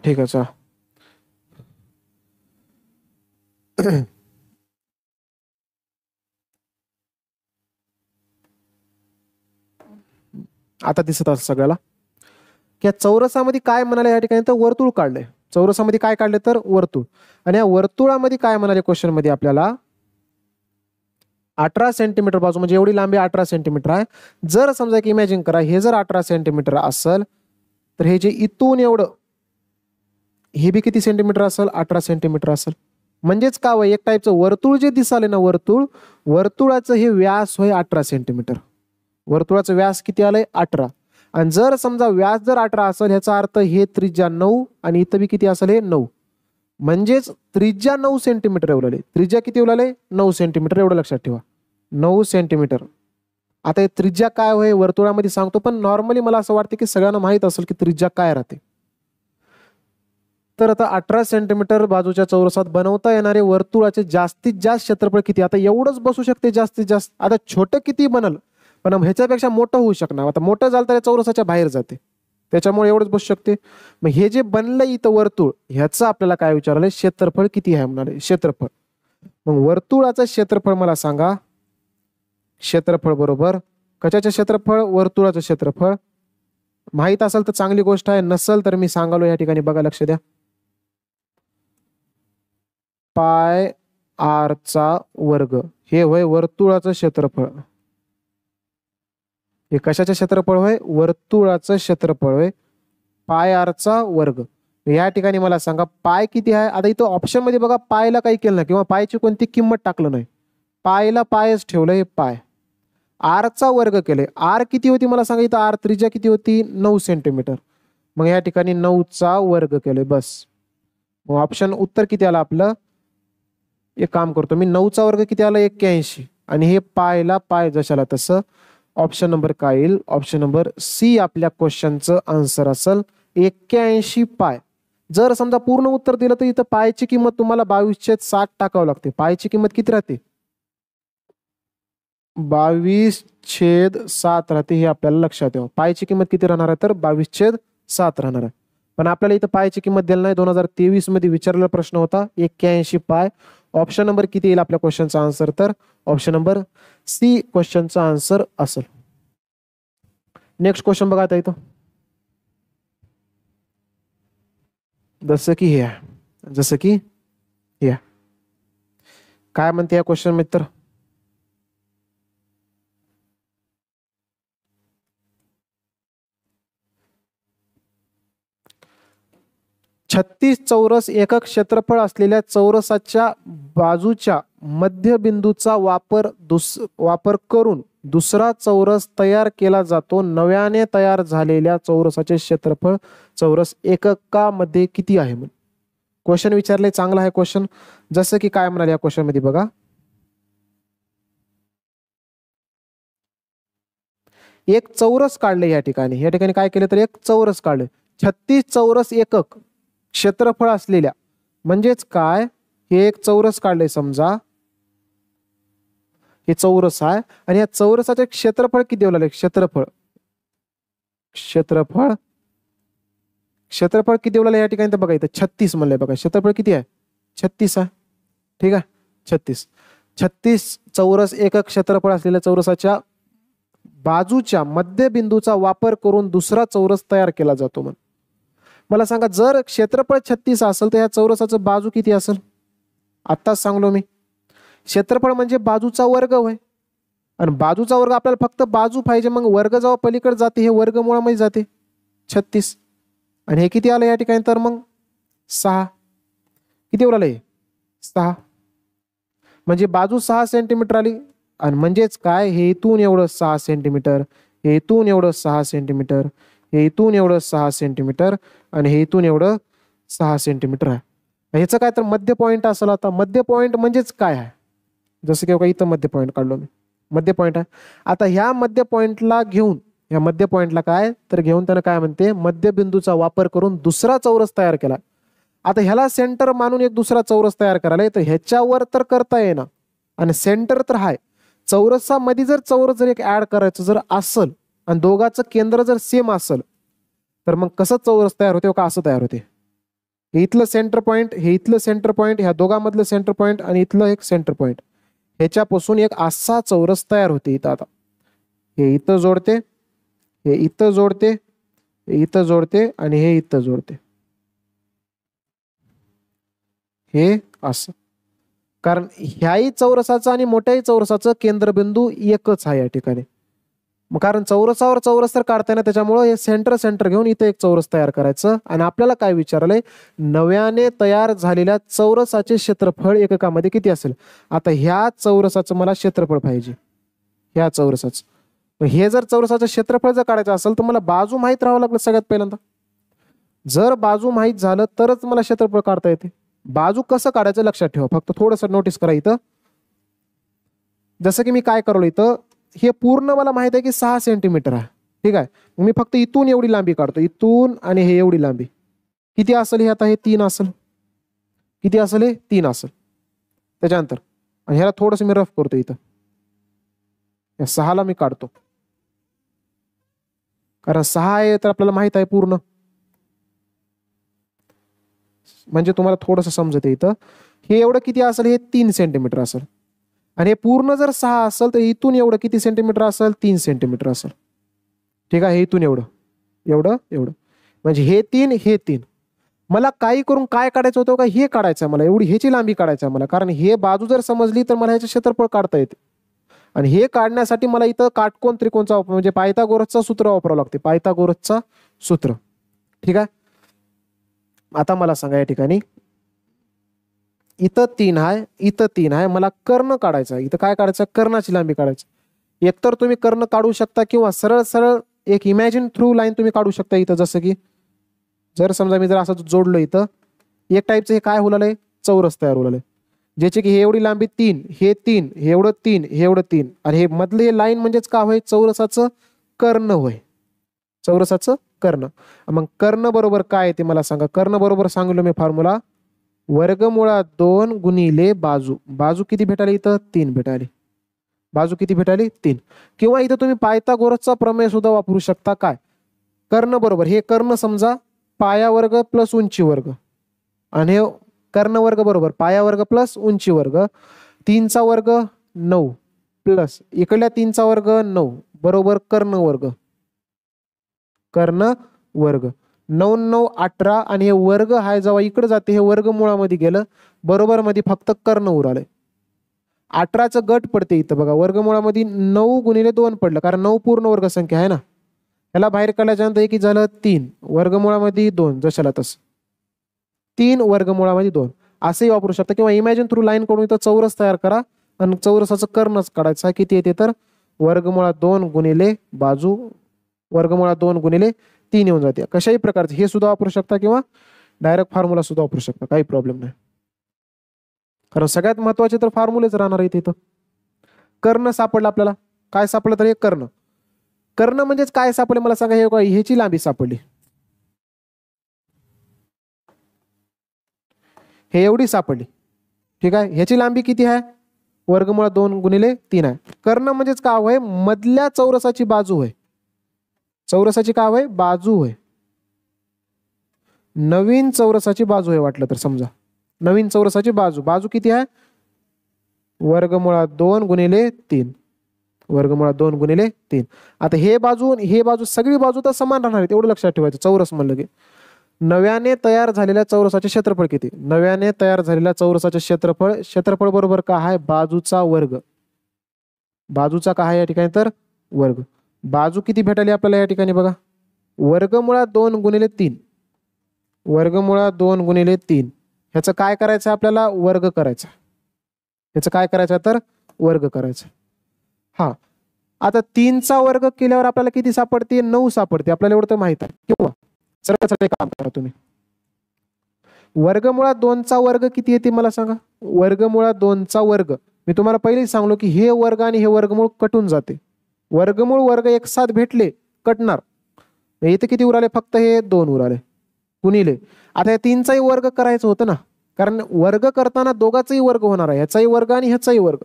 Speaker 1: ठीक आहे चला. आता दिसत असं सगळ्याला या चौरसामध्ये काय म्हणाले या ठिकाणी तर वर्तुळ काढलंय. चौरसामध्ये काय काढले तर वर्तुळ. आणि या वर्तुळामध्ये काय म्हणाले क्वेश्चन मध्ये आपल्याला 18 सेंटीमीटर बाजू म्हणजे एवढी लांबी 18 सेंटीमीटर आहे. जर समजा एक इमॅजिन करा हे जर 18 सेंटीमीटर असेल तर हे जे इथून एवढं हे बी किती सेंटीमीटर असेल 18 सेंटीमीटर असेल. म्हणजेच का एक टाईपचं वर्तुळ जे दिसाले ना वर्तुळाचं हे व्यास होय 18 सेंटीमीटर. वर्तुळाचं व्यास किती आलंय 18. आणि जर समजा व्यास जर 18 असेल ह्याचा अर्थ हे त्रिज्या 9 आणि इथं बी किती असेल हे 9. म्हणजेच त्रिज्या 9 सेंटीमीटर एवढं. त्रिज्या किती एवढं 9 सेंटीमीटर एवढं लक्षात ठेवा. 9 सेंटीमीटर. आता हे त्रिज्या काय होय वर्तुळामध्ये सांगतो पण नॉर्मली मला असं वाटतं की सगळ्यांना माहित असेल की त्रिज्या काय राहते. तर आता 18 सेंटीमीटर बाजूच्या चौरसात बनवता येणारे वर्तुळाचे जास्तीत जास्त क्षेत्रफळ किती. आता एवढंच बसू शकते जास्तीत जास्त. आता छोटं किती बनल पण ह्याच्यापेक्षा मोठं होऊ शकणार. आता मोठं झालं तर चौरसाच्या बाहेर जाते त्याच्यामुळे एवढंच बसू शकते. मग हे जे बनलं इथं वर्तुळ ह्याचं आपल्याला काय विचारलंय क्षेत्रफळ किती आहे म्हणाले क्षेत्रफळ. मग वर्तुळाचं क्षेत्रफळ मला सांगा. क्षेत्रफळ बरोबर कशाचं क्षेत्रफळ वर्तुळाचं क्षेत्रफळ. माहित असेल तर चांगली गोष्ट आहे नसेल तर मी सांगालो या ठिकाणी बघा लक्ष द्या. पाय आर चा वर्ग हे होय वर्तुळाचं क्षेत्रफळ. हे कशाचं क्षेत्रफळ होय वर्तुळाचं क्षेत्रफळ होय पाय आर चा वर्ग. या ठिकाणी मला सांगा पाय किती आहे. आता इथं ऑप्शन मध्ये बघा पायला काही केलं नाही किंवा पायची कोणती किंमत टाकलं नाही. पायला पायच ठेवलंय पाय. आर चा वर्ग केले. आर किती होती मला सांगा इथं आर त्रिज्या किती होती 9 सेंटीमीटर. मग या ठिकाणी 9 चा वर्ग केले बस. मग ऑप्शन उत्तर किती आलं आपलं. एक काम करतो मी 9 चा वर्ग किती आला 81 आणि हे पायला पाय जशाला तसं. ऑप्शन नंबर काय येईल ऑप्शन नंबर सी आपल्या क्वेश्चनचं आन्सर असेल 81 पाय. जर समजा पूर्ण उत्तर दिलं तर इथं पायची किंमत तुम्हाला 22/7 टाकावं लागते. पायची किंमत किती राहते 22/7 राहते. हे आपल्याला लक्षात ठेवा. पायची किंमत किती राहणार आहे तर 22/7 राहणार आहे. पण आपल्याला इथं पायची किंमत दिली नाही. 2023 मध्ये विचारलेला प्रश्न होता 81 पाय. ऑप्शन नंबर किती येईल आपल्या क्वेश्चनचा आन्सर तर ऑप्शन नंबर सी क्वेश्चनचा आन्सर असेल. नेक्स्ट क्वेश्चन बघा आता इथं जसं की हे काय म्हणते या क्वेश्चन मित्र. छत्तीस चौरस एकक क्षेत्रफळ असलेल्या चौरसाच्या बाजूच्या मध्यबिंदूचा वापर करून दुसरा चौरस तयार केला जातो. नव्याने तयार झालेल्या चौरसाचे क्षेत्रफळ चौरस एककामध्ये किती आहे म्हणून क्वेश्चन विचारले. चांगला आहे क्वेश्चन. जसं की काय म्हणाले या क्वेश्चन मध्ये बघा एक चौरस काढले. या ठिकाणी काय केले तर एक चौरस काढले. 36 चौरस एकक क्षेत्रफळ असलेल्या म्हणजेच काय हे एक चौरस काढले. समजा हे चौरस आहे आणि या चौरसाचे क्षेत्रफळ किती देवले क्षेत्रफळ किती देवले या ठिकाणी तर बघा इथं 36 म्हणलंय बघा. क्षेत्रफळ किती आहे 36 आहे. ठीक आहे 36 चौरस एकक क्षेत्रफळ असलेल्या चौरसाच्या बाजूच्या मध्यबिंदूचा वापर करून दुसरा चौरस तयार केला जातो. म्हणून मला सांगा जर क्षेत्रफळ 36 असेल तर या चौरसाचं बाजू किती असेल. आत्ताच सांगलो मी क्षेत्रफळ म्हणजे बाजूचा वर्ग होय आणि बाजूचा वर्ग आपल्याला फक्त बाजू पाहिजे. मग वर्ग जेव्हा पलीकडे जाते हे वर्गमुळामध्ये जाते 36 आणि हे किती आलं या ठिकाणी तर मग 6. किती उरलं हे 6 म्हणजे बाजू 6 सेंटीमीटर आली. आणि म्हणजेच काय हे इथून एवढं 6 सेंटीमीटर हे इथून एवढं 6 सेंटीमीटर हे इथून एवढं 6 सेंटीमीटर आणि हे इथून एवढं 6 सेंटीमीटर आहे. ह्याचं काय तर मध्य पॉईंट असेल. आता मध्य पॉईंट म्हणजेच काय आहे जसं की इथं मध्य पॉईंट काढलो मी मध्य पॉईंट आहे. आता ह्या मध्य पॉईंटला घेऊन ह्या मध्य पॉईंटला काय तर घेऊन त्यानं काय म्हणते मध्यबिंदूचा वापर करून दुसरा चौरस तयार केला. आता ह्याला सेंटर मानून एक दुसरा चौरस तयार करायला तर ह्याच्यावर तर करता येणार आणि सेंटर तर आहे. चौरसामध्ये जर चौरस जर एक ऍड करायचं जर असेल आणि दोघांचं केंद्र जर सेम असेल तर मग कसं चौरस तयार होते का असं तयार होते. हे इथलं सेंटर पॉईंट हे इथलं सेंटर पॉईंट ह्या दोघांमधलं सेंटर पॉईंट आणि इथलं एक सेंटर पॉईंट ह्याच्यापासून एक असा चौरस तयार होते. इथं आता हे इथं जोडते हे इथं जोडते इथं जोडते आणि हे इथं जोडते, हे असं. कारण ह्याही चौरसाचं आणि मोठ्याही चौरसाचं केंद्रबिंदू एकच आहे या ठिकाणी. मग कारण चौरसावर चौरस तर काढताय ना, त्याच्यामुळे हे सेंटर सेंटर घेऊन इथे एक चौरस तयार करायचं. आणि आपल्याला काय विचारलंय, नव्याने तयार झालेल्या चौरसाचे क्षेत्रफळ एककामध्ये किती असेल. आता ह्या चौरसाचं मला क्षेत्रफळ पाहिजे, ह्या चौरसाचं. हे जर चौरसाचं क्षेत्रफळ जर काढायचं असेल तर मला बाजू माहीत राहावं लागलं सगळ्यात पहिल्यांदा. जर बाजू माहीत झालं तरच मला क्षेत्रफळ काढता येते. बाजू कसं काढायचं लक्षात ठेवा, फक्त थोडंसं नोटीस करा इथं. जसं की मी काय करलो इथं, हे पूर्ण मला माहित आहे की 6 सेंटीमीटर आहे, ठीक आहे. मी फक्त इथून एवढी लांबी काढतो, इथून आणि हे एवढी लांबी किती असेल, हे आता हे 3 असेल. किती असेल, हे 3 असेल. त्याच्यानंतर आणि ह्याला थोडस मी रफ करतो इथं, या 6ला मी काढतो, कारण 6 आहे तर आपल्याला माहित आहे पूर्ण, म्हणजे तुम्हाला थोडस समजते इथं. हे एवढं किती असेल, हे 3 सेंटीमीटर असेल. आणि हे पूर्ण जर 6 असेल तर इथून एवढं किती सेंटीमीटर असेल, 3 सेंटीमीटर असेल, ठीक आहे. हे इथून एवढं एवढं एवढं, म्हणजे हे 3 हे 3. मला काही करून काय काढायचं होतं का, हे काढायचं मला, एवढी ह्याची लांबी काढायचं मला. कारण हे बाजू जर समजली तर मला ह्याचे क्षेत्रफळ काढता येते. आणि हे काढण्यासाठी मला इथं काटकोन त्रिकोणचा म्हणजे पायथागोरसचा सूत्र वापरावं लागते, पायथागोरसचा सूत्र, ठीक आहे. आता मला सांगा या ठिकाणी इथं 3 आहे, इथं 3 आहे, मला कर्ण काढायचा. इथं काय काढायचं, कर्णाची लांबी काढायची. एकतर तुम्ही कर्ण काढू शकता किंवा सरळ सरळ एक इमॅजिन थ्रू लाईन तुम्ही काढू शकता इथं. जसं की जर समजा मी जर असं जोडलं इथं, एक टाईपचं हे काय होलाय, चौरस तयार होलाय, ज्याचे की हे एवढी लांबी 3, हे 3, हे एवढं 3, हे एवढं 3, आणि हे मधले हे लाईन म्हणजेच काय होय, चौरसाचं कर्ण होय, चौरसाचं कर्ण. मग कर्ण बरोबर काय ते मला सांगा. कर्ण बरोबर सांगलो मी फॉर्म्युला, वर्गमुळात 2 गुणिले बाजू. बाजू किती भेटाली इथं, 3 भेटाली. बाजू किती भेटाली, 3. किंवा इथं तुम्ही पायथागोरसचा प्रमेय सुद्धा वापरू शकता. काय, कर्ण बरोबर हे कर्ण समजा पाया वर्ग प्लस उंची वर्ग, आणि हे कर्ण वर्ग बरोबर पाया वर्ग प्लस उंची वर्ग. 3चा वर्ग 9 प्लस इकडल्या 3चा वर्ग 9 बरोबर कर्ण वर्ग. कर्ण वर्ग 9 9 18, आणि हे वर्ग हाय जेव्हा इकडे जाते हे वर्गमुळामध्ये गेलं, बरोबर मध्ये फक्त कर्ण उराले. 18चं गट पडते इथं बघा, वर्गमुळामध्ये 9 गुणिले 2 पडलं, कारण 9 पूर्ण वर्ग संख्या आहे ना. याला बाहेर काढल्याच्यानंतर एक झालं 3, वर्गमुळामध्ये 2, जशाला तसं 3 वर्गमुळामध्ये 2 असंही वापरू शकता. किंवा इमॅजिन थ्रू लाईन कडून इथं चौरस तयार करा आणि चौरसाचं कर्णच काढायचं. किती येते तर वर्गमुळात 2 गुणिले बाजू, वर्गमुळात 2 गुणिले 3 येऊन जाते. कशाही प्रकारचे हे सुद्धा वापरू शकता किंवा डायरेक्ट फॉर्म्युला सुद्धा वापरू शकता, काही प्रॉब्लेम नाही. कारण सगळ्यात महत्वाचे तर फॉर्म्युलेच राहणार आहेत इथं. कर्ण सापडला आपल्याला, काय सापडलं तर हे कर्ण. कर्ण म्हणजेच काय सापडले मला सांगा, हे ह्याची लांबी सापडली, हे एवढी सापडली, ठीक आहे. ह्याची लांबी किती आहे, वर्गमुळात 2 गुणिले 3 आहे. कर्ण म्हणजेच काय होय, मधल्या चौरसाची बाजू होय. चौरसाची काय होय, बाजू होय. नवीन चौरसाची बाजू आहे वाटलं तर समजा, नवीन चौरसाची बाजू. बाजू किती आहे, वर्गमुळात 2 गुणिले 3, वर्गमुळात 2 गुणिले 3. आता हे बाजू सगळी बाजू तर समान राहणार आहे, एवढं लक्षात ठेवायचं. चौरस म्हणलं की नव्याने तयार झालेल्या चौरसाचे क्षेत्रफळ किती, नव्याने तयार झालेल्या चौरसाचे क्षेत्रफळ, क्षेत्रफळ बरोबर काय आहे, बाजूचा वर्ग. बाजूचा काय आहे या ठिकाणी तर वर्ग. बाजू किती भेटाली आपल्याला या ठिकाणी बघा, वर्गमुळात 2 गुणिले 3, वर्गमुळात 2 गुणिले 3. ह्याचं काय करायचं आपल्याला, वर्ग करायचा. ह्याचं काय करायचं तर वर्ग करायचं. हा, आता 3चा वर्ग केल्यावर आपल्याला किती सापडते, 9 सापडते, आपल्याला एवढं तर माहित आहे. किंवा सरळ सरळ काम करा तुम्ही, वर्गमुळात 2चा वर्ग किती येते मला सांगा, वर्गमुळात 2चा वर्ग. मी तुम्हाला पहिलेच सांगलो की हे वर्ग आणि हे वर्गमूळ कटून जाते. वर्गमूळ वर्ग एक साथ भेटले कटणार. इथे किती उराले, फक्त हे 2 उराले गुणिले. आता या 3चाही वर्ग करायचं होतं ना, कारण वर्ग करताना दोघाचाही वर्ग होणार आहे, ह्याचाही वर्ग आणि ह्याचाही वर्ग.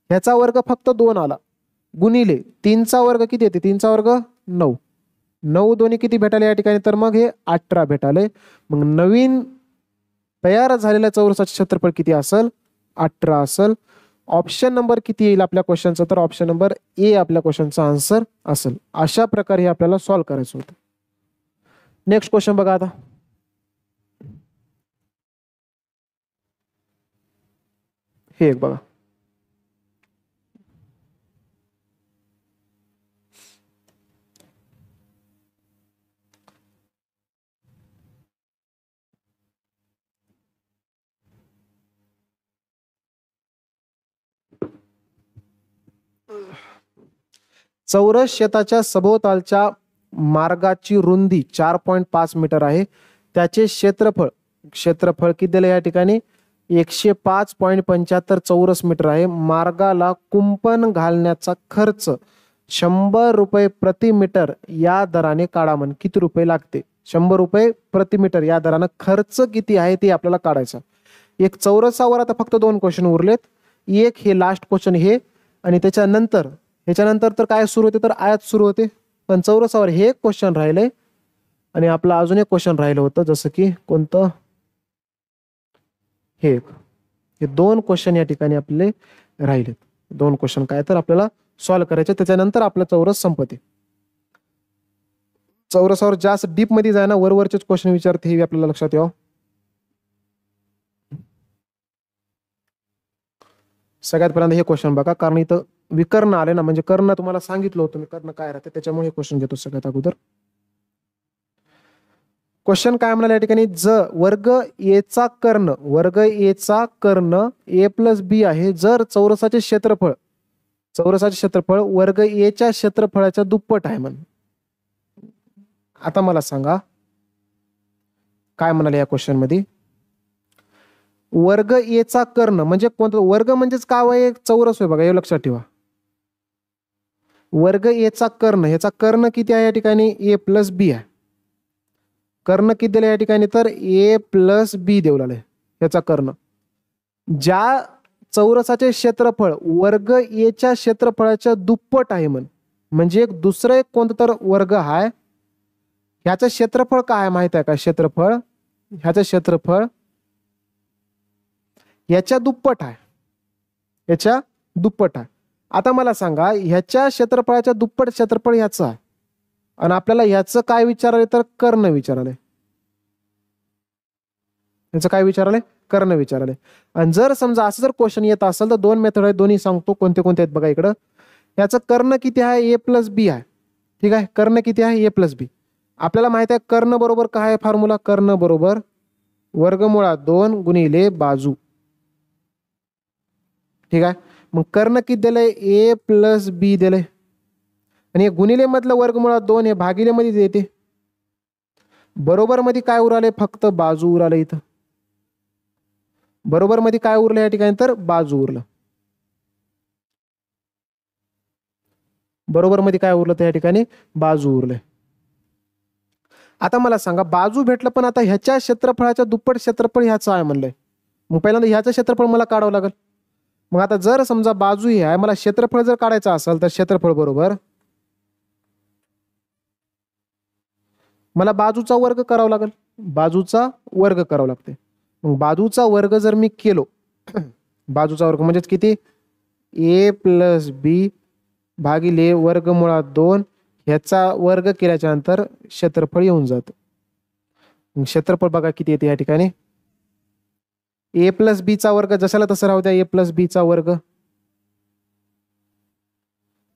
Speaker 1: ह्याचा वर्ग फक्त 2 आला गुणिले 3चा वर्ग किती येते, 3चा वर्ग 9, 9 दोन्ही किती भेटाले या ठिकाणी तर मग हे 18 भेटाले. मग नवीन तयार झालेल्या चौरसाचे क्षेत्रफळ किती असेल, 18 असेल. ऑप्शन नंबर किती येईल आपल्या क्वेश्चनचा तर ऑप्शन नंबर ए आपल्या क्वेश्चनचा आन्सर असेल. अशा प्रकारे आपल्याला सॉल्व्ह करायचं होतं. नेक्स्ट क्वेश्चन बघा आता. हे एक बघा. चौरस शेताच्या सभोवतालच्या मार्गाची रुंदी 4.5 मीटर आहे. त्याचे क्षेत्रफळ किती दिले या ठिकाणी 105.75 चौरस मीटर आहे. मार्गाला कुंपण घालण्याचा खर्च 100 रुपये प्रति मीटर या दराने काढा. म्हण किती रुपये लागते 100 रुपये प्रति मीटर या दरानं खर्च किती आहे ते आपल्याला काढायचं. एक चौरसावर आता फक्त 2 क्वेश्चन उरलेत. एक हे लास्ट क्वेश्चन हे आणि ह्याच्यानंतर तर काय सुरू होते तर आयात सुरू होते. पण चौरसावर हे एक क्वेश्चन राहिले आणि आपला अजून एक क्वेश्चन राहिलं होतं जसं की कोणतं हे 2 क्वेश्चन या ठिकाणी आपले राहिलेत. 2 क्वेश्चन काय तर आपल्याला सॉल्व्ह करायचे त्याच्यानंतर आपला चौरस संपते. चौरसावर जास्त डीप मध्ये जायना वरवरचेच क्वेश्चन विचारते हे आपल्याला लक्षात यावं. सगळ्यात पहिल्यांदा हे क्वेश्चन बघा कारण इथं विकर्ण आले ना म्हणजे कर्ण तुम्हाला सांगितलं होतं मी कर्ण काय राहते त्याच्यामुळे हे क्वेश्चन घेतो सगळ्यात अगोदर. क्वेश्चन काय म्हणाले या ठिकाणी वर्ग एचा कर्ण ए प्लस बी आहे जर चौरसाचे क्षेत्रफळ वर्ग एच्या क्षेत्रफळाच्या दुप्पट आहे म्हण. आता मला सांगा काय म्हणाले या क्वेश्चन मध्ये वर्ग एचा कर्ण म्हणजे कोणता वर्ग म्हणजेच काय आहे चौरस होय बघा हे लक्षात ठेवा. वर्ग एचा कर्ण ह्याचा कर्ण किती आहे या ठिकाणी ए प्लस बी आहे. कर्ण किती दिले या ठिकाणी तर ए प्लस बी देऊ लागले याचा कर्ण. ज्या चौरसाचे क्षेत्रफळ वर्ग एच्या क्षेत्रफळाच्या दुप्पट आहे म्हणजे एक दुसरं एक कोणतं तर वर्ग आहे ह्याचं क्षेत्रफळ काय माहित आहे का ह्याचं क्षेत्रफळ याच्या दुप्पट आहे. आता मला सांगा ह्याच्या क्षेत्रफळाच्या दुप्पट क्षेत्रफळ ह्याचं आहे आणि आपल्याला ह्याचं काय विचारले तर कर्ण विचारले. ह्याचं काय विचारले कर्ण विचारले. आणि जर समजा असं जर क्वेश्चन येत असेल तर 2 मेथड आहे दोन्ही सांगतो कोणते कोणते आहेत बघा. इकडं याचं कर्ण किती आहे ए प्लस बी आहे. ठीक आहे कर्ण किती आहे ए प्लस बी. आपल्याला माहित आहे कर्ण बरोबर काय आहे फॉर्म्युला कर्ण बरोबर वर्गमुळात 2 गुणिले बाजू. ठीक आहे मग कर्ण किती दिलंय ए प्लस बी दिलंय आणि गुणिले मधलं वर्गमुळात 2 हे भागिले मध्ये देते. बरोबर मध्ये काय उराले फक्त बाजू उराले. इथं बरोबर मध्ये काय उरलं या ठिकाणी तर बाजू उरलं. बरोबर मध्ये काय उरलं तर या ठिकाणी बाजू उरले. आता मला सांगा बाजू भेटलं पण आता ह्याच्या क्षेत्रफळाच्या दुप्पट क्षेत्रफळ ह्याचं आहे म्हणलंय. मग पहिल्यांदा ह्याचं क्षेत्रफळ मला काढावं लागेल. मग आता जर समजा बाजू ही आहे मला क्षेत्रफळ जर काढायचं असेल तर क्षेत्रफळ बरोबर मला बाजूचा वर्ग करावा लागेल. बाजूचा वर्ग करावा लागते. मग बाजूचा वर्ग जर मी केलो बाजूचा वर्ग म्हणजेच किती ए प्लस बी भागिले वर्गमुळात 2 ह्याचा वर्ग केल्याच्या नंतर क्षेत्रफळ येऊन जातं. क्षेत्रफळ बघा किती येते या ठिकाणी ए प्लस बी चा वर्ग जसाला तसं राहू द्या ए प्लस बी चा वर्ग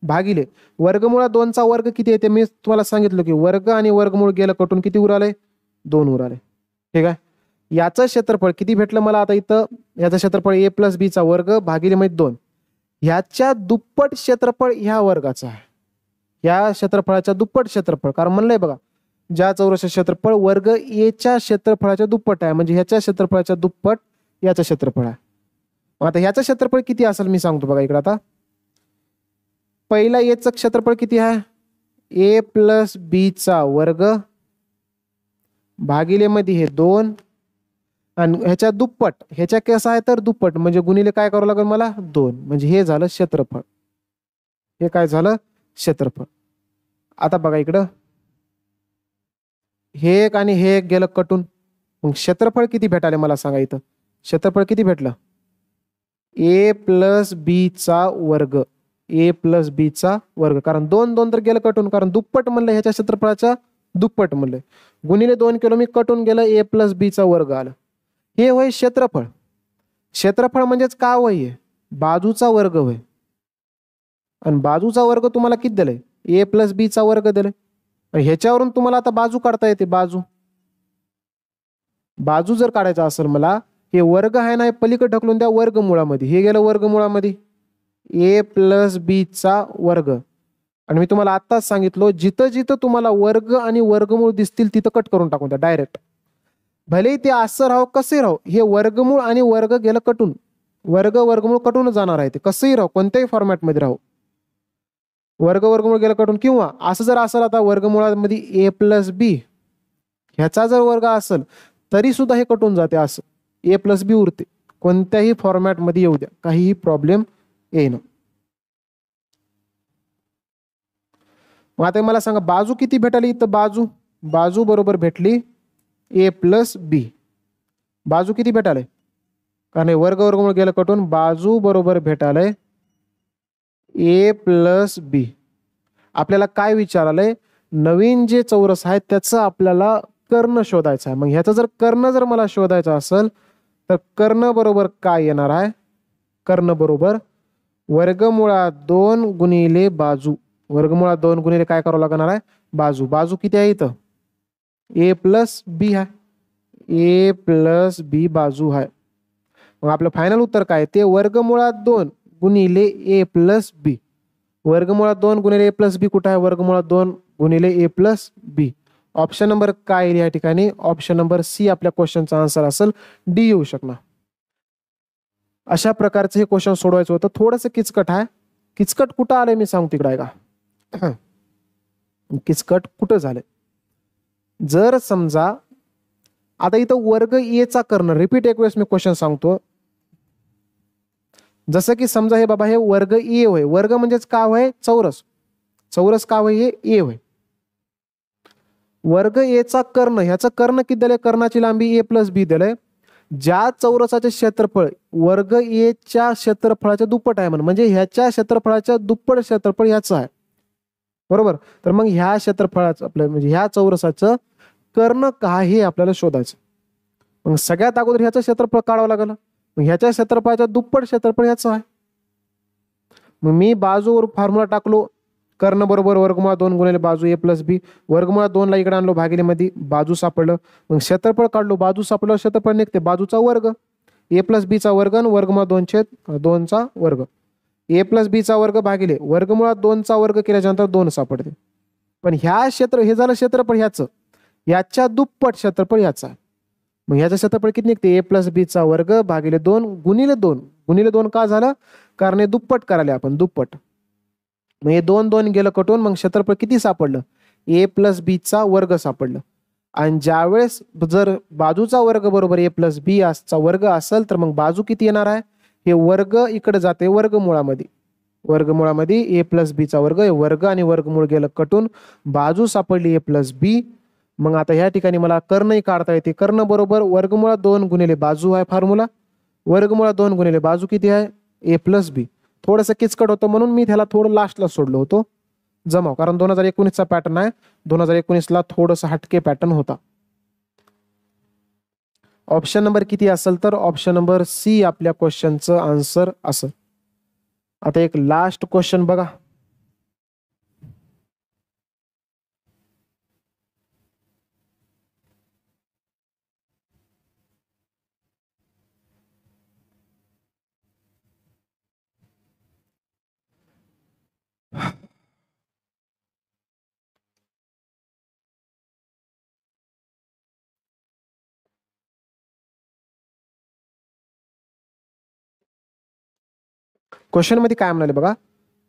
Speaker 1: भागिले वर्गमुळात 2 चा वर्ग किती येते मी तुम्हाला सांगितलं की वर्ग आणि वर्गमूळ गेलं कटून किती उराले 2 उराले. ठीक आहे याचं क्षेत्रफळ किती भेटलं मला आता इथं याचं क्षेत्रफळ ए प्लस बी चा वर्ग भागिले मध्ये 2 ह्याच्या दुप्पट क्षेत्रफळ ह्या वर्गाचं आहे. या क्षेत्रफळाच्या दुप्पट क्षेत्रफळ कारण म्हणलंय बघा ज्या चौरस क्षेत्रफळ वर्ग एच्या क्षेत्रफळाच्या दुप्पट आहे म्हणजे ह्याच्या क्षेत्रफळाच्या दुप्पट याचं क्षेत्रफळ आहे. आता ह्याचं क्षेत्रफळ किती असेल मी सांगतो बघा इकडे. आता पहिला एचं क्षेत्रफळ किती आहे ए प्लस बी चा वर्ग भागिले मध्ये हे 2 आणि ह्याच्या दुप्पट ह्याच्या कसं आहे तर दुप्पट म्हणजे गुणिले काय करावं लागेल मला 2 म्हणजे हे झालं क्षेत्रफळ. हे काय झालं क्षेत्रफळ. आता बघा इकडं हे एक आणि हे एक गेलं कटून मग क्षेत्रफळ किती भेटाले मला सांगा. इथं क्षेत्रफळ किती भेटलं ए प्लस बी चा वर्ग कारण 2 2 तर गेलं कटून कारण दुप्पट म्हणलं ह्याच्या क्षेत्रफळाच्या दुप्पट म्हणलंय. गुणिले 2 केलो मी, कटून गेलं a प्लस बीचा वर्ग आलं. हे होय क्षेत्रफळ. क्षेत्रफळ म्हणजेच काय होय? बाजूचा वर्ग होय. आणि बाजूचा वर्ग तुम्हाला किती दिलाय? a प्लस बीचा वर्ग दिलाय. ह्याच्यावरून तुम्हाला आता बाजू काढता येते. बाजू जर काढायचा असेल मला, हे वर्ग आहे ना, पलीकडे ढकलून द्या वर्गमुळामध्ये. हे गेलं वर्गमुळामध्ये a प्लस बीचा वर्ग. आणि मी तुम्हाला आत्ताच सांगितलं, जिथं जिथं तुम्हाला वर्ग आणि वर्गमूळ दिसतील तिथं कट करून टाकून द्या डायरेक्ट. भले ते असं राहो कसे राहो, हे वर्गमूळ आणि वर्ग गेलं कटून. वर्गमूळ कटून जाणार आहे. ते कसंही राहो, कोणत्याही फॉर्मॅटमध्ये राहो, वर्गमूळ गेलं कटून. किंवा असं जर असेल आता वर्गमुळामध्ये a प्लस बी ह्याचा जर वर्ग असेल तरी सुद्धा हे कटून जाते. असं a प्लस बी उरते. कोणत्याही फॉर्मॅटमध्ये येऊ द्या, काहीही प्रॉब्लेम येईन. मग आता मला सांगा बाजू किती भेटली? तर बाजू बरोबर भेटली a प्लस बी. बाजू किती भेटाले? कारण वर्गमूळ गेलं कटून. बाजू बरोबर भेटालय a प्लस बी. आपल्याला काय विचारालंय? नवीन जे चौरस आहे त्याचं आपल्याला कर्ण शोधायचं आहे. मग ह्याचं जर कर्ण जर मला शोधायचं असेल तर कर्ण बरोबर काय येणार आहे? कर्ण बरोबर वर्गमुळात 2 गुणिले बाजू. वर्गमुळात 2 गुणिले काय करावं लागणार आहे? बाजू. बाजू किती आहे इथं? a प्लस बी आहे. a प्लस बी बाजू आहे. मग आपलं फायनल उत्तर काय? ते वर्गमुळात 2 गुणिले a प्लस बी. वर्गमुळात 2 गुणिले a प्लस बी कुठं आहे? वर्गमुळात 2 गुणिले a plus B. Option number काय या ठिकाणी? ऑप्शन नंबर सी आपल्या क्वेश्चनचा आन्सर असेल. डी येऊ शकणार. अशा प्रकारचे हे क्वेश्चन सोडवायचं होतं. थोडंसं किचकट आहे. किचकट कुठं आलंय मी सांगतो इकडे का. किचकट कुठं झालंय? जर समजा आता इथं वर्ग ए चा कर्ण, रिपीट एक वेळेस मी क्वेश्चन सांगतो. जसं की समजा हे बाबा हे वर्ग ए होय. वर्ग म्हणजेच काय होय? चौरस. चौरस काय होय? हे ए होय. वर्ग ए चा कर्ण, ह्याचं कर्ण किती दिलंय? कर्णाची लांबी a प्लस बी दिलंय. ज्या चौरसाचे क्षेत्रफळ वर्ग ए च्या क्षेत्रफळाच्या दुप्पट आहे म्हणजे ह्याच्या क्षेत्रफळाच्या दुप्पट क्षेत्रफळ ह्याचं आहे. बरोबर. तर मग ह्या क्षेत्रफळाचं आपलं म्हणजे ह्या चौरसाचं कर्ण काय हे आपल्याला शोधायचं. मग सगळ्यात अगोदर ह्याचं क्षेत्रफळ काढावं लागलं. मग ह्याच्या क्षेत्रफळाच्या दुप्पट क्षेत्रफळ ह्याचं आहे. मग मी बाजूवर फॉर्म्युला टाकलो. कर्ण बरोबर वर्गमुळात 2 गुणिले बाजू a प्लस बी. वर्गमुळात 2 ला इकडे आणलो, भागिले मध्ये बाजू सापडलं. मग क्षेत्रफळ काढलो, बाजू सापडलं, क्षेत्रफळ निघते बाजूचा वर्ग. a प्लस बीचा वर्ग आणि वर्गमुळात 2/2चा वर्ग. a प्लस बीचा वर्ग भागिले वर्गमुळात 2चा वर्ग केल्याच्यानंतर 2 सापडते. पण हे झालं क्षेत्रफळ ह्याचं. याच्या दुप्पट क्षेत्रफळ ह्याचा. मग ह्याचं क्षेत्रफळ किती निघते? a प्लस बीचा वर्ग भागिले 2 गुणिले 2. गुणिले 2 का झालं? कारण हे दुप्पट करायला आपण, दुप्पट. मग हे 2 गेलं कटून. मग क्षेत्रफळ किती सापडलं? a प्लस बीचा वर्ग सापडलं. आणि ज्यावेळेस जर बाजूचा वर्ग बरोबर a प्लस बी चा वर्ग असेल तर मग बाजू किती येणार आहे? हे वर्ग इकडे जाते वर्गमुळामध्ये. वर्गमुळामध्ये a प्लस बीचा वर्ग, हे वर्ग आणि वर्गमूळ गेलं कटून. बाजू सापडली a प्लस बी. मग आता ह्या ठिकाणी मला कर्णही काढता येते. कर्ण बरोबर वर्गमुळात 2 गुणिले बाजू आहे फॉर्म्युला. वर्गमुळात 2 गुणिले बाजू किती आहे? a प्लस बी. थोडंसं किचकट होतं म्हणून मी त्याला थोडं लास्टला सोडलो होतो जमाव. कारण 2019चा पॅटर्न आहे. 2019ला थोडंसं हटके पॅटर्न होता. ऑप्शन नंबर किती असेल? तर ऑप्शन नंबर सी आपल्या क्वेश्चनचं आन्सर असेल. आता एक लास्ट क्वेश्चन बघा. क्वेश्चन मध्ये काय म्हणाले बघा.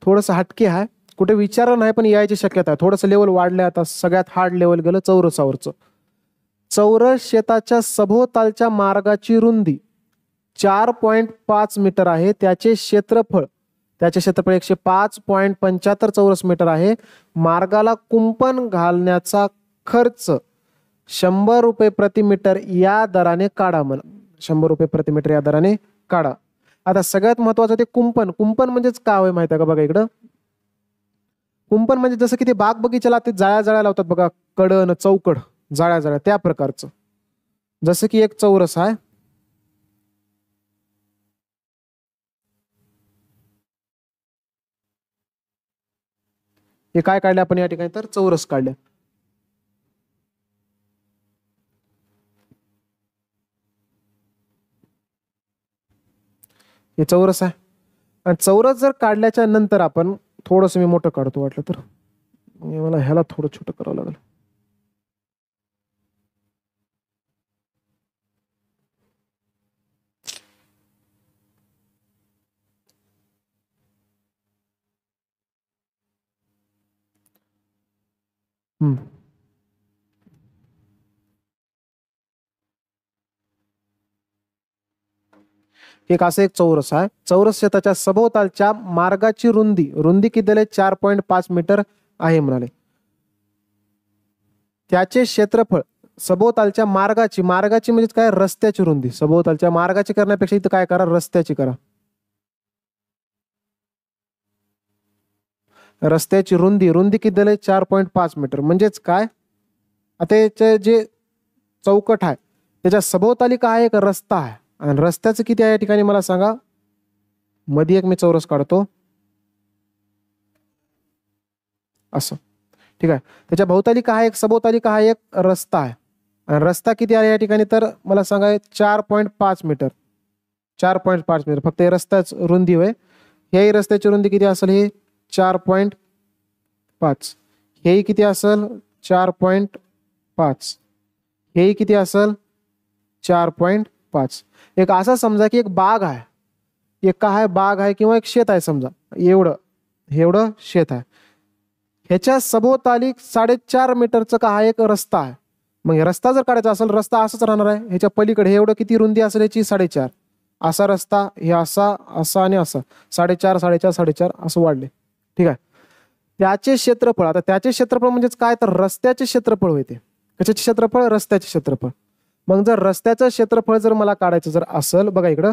Speaker 1: थोडंसं हटके आहे, कुठे विचारलं नाही पण यायची शक्यता आहे. थोडंसं लेवल वाढलंय आता. सगळ्यात हार्ड लेवल गेलं चौरसावरचं. चौरस शेताच्या सभोवतालच्या मार्गाची रुंदी 4.5 मीटर आहे. त्याचे क्षेत्रफळ 105.75 चौरस मीटर आहे. मार्गाला कुंपण घालण्याचा खर्च 100 रुपये प्रति मीटर या दराने काढा. म्हणा 100 रुपये प्रति मीटर या दराने काढा. आता सगळ्यात महत्वाचं ते कुंपण. कुंपण म्हणजेच काय होय माहिती आहे का? बघा इकडं कुंपण म्हणजे जसं की ते बाग बगीच्याला ते जाळ्या जाळ्या लावतात बघा, कडन चौकड जाळ्या जाळ्या त्या प्रकारचं. जसं की एक चौरस आहे, हे काय काढले आपण या ठिकाणी, तर चौरस काढले. हे चौरस आहे. आणि चौरस जर काढल्याच्या नंतर आपण थोडंसं, मी मोठं काढतो वाटलं तर, मला ह्याला थोडं छोटं करावं लागेल. एक असं एक चौरस आहे. चौरस शेताच्या सभोवतालच्या मार्गाची रुंदी रुंदी किती दिले, 4.5 मीटर आहे म्हणाले. त्याचे क्षेत्रफळ सभोवतालच्या मार्गाची मार्गाची म्हणजे काय, रस्त्याची रुंदी. सभोवतालच्या मार्गाची करण्यापेक्षा इथं काय करा, रस्त्याची करा. रस्त्याची रुंदी रुंदी किती दिले, 4.5 मीटर. म्हणजेच काय, आता याचे जे चौकट आहे त्याच्या सभोवताली काय आहे, एक रस्ता आहे. आणि रस्त्याचं किती आहे या ठिकाणी मला सांगा. मध्ये एक मी चौरस काढतो असं, ठीक आहे. त्याच्या भोवताली काय आहे, एक सभोवताली काय आहे, एक रस्ता आहे. आणि रस्ता किती आहे या ठिकाणी, तर मला सांगा 4.5 मीटर. 4.5 मीटर फक्त हे रस्त्याच रुंदी होय. हेही रस्त्याची रुंदी किती असेल, ही 4.5. हेही किती असेल, 4.5. हेही किती असेल, 4.5. एक असा समजा की एक बाग आहे, एक काय आहे, बाग आहे किंवा एक शेत आहे समजा, एवढं शेत आहे. ह्याच्या सभोवताली 4.5 मीटरचं काय एक रस्ता आहे. मग रस्ता जर काढायचा असेल, रस्ता असाच राहणार आहे. ह्याच्या पलीकडे एवढं किती रुंदी असेल याची, 4.5. असा रस्ता, हे असा असा आणि असा 4.5 4.5 4.5 असं वाढले, ठीक आहे. त्याचे क्षेत्रफळ, आता त्याचे क्षेत्रफळ म्हणजेच काय, तर रस्त्याचे क्षेत्रफळ होते. कशाचे क्षेत्रफळ, रस्त्याचे क्षेत्रफळ. मग जर रस्त्याचं क्षेत्रफळ जर मला काढायचं जर असेल, बघा इकडं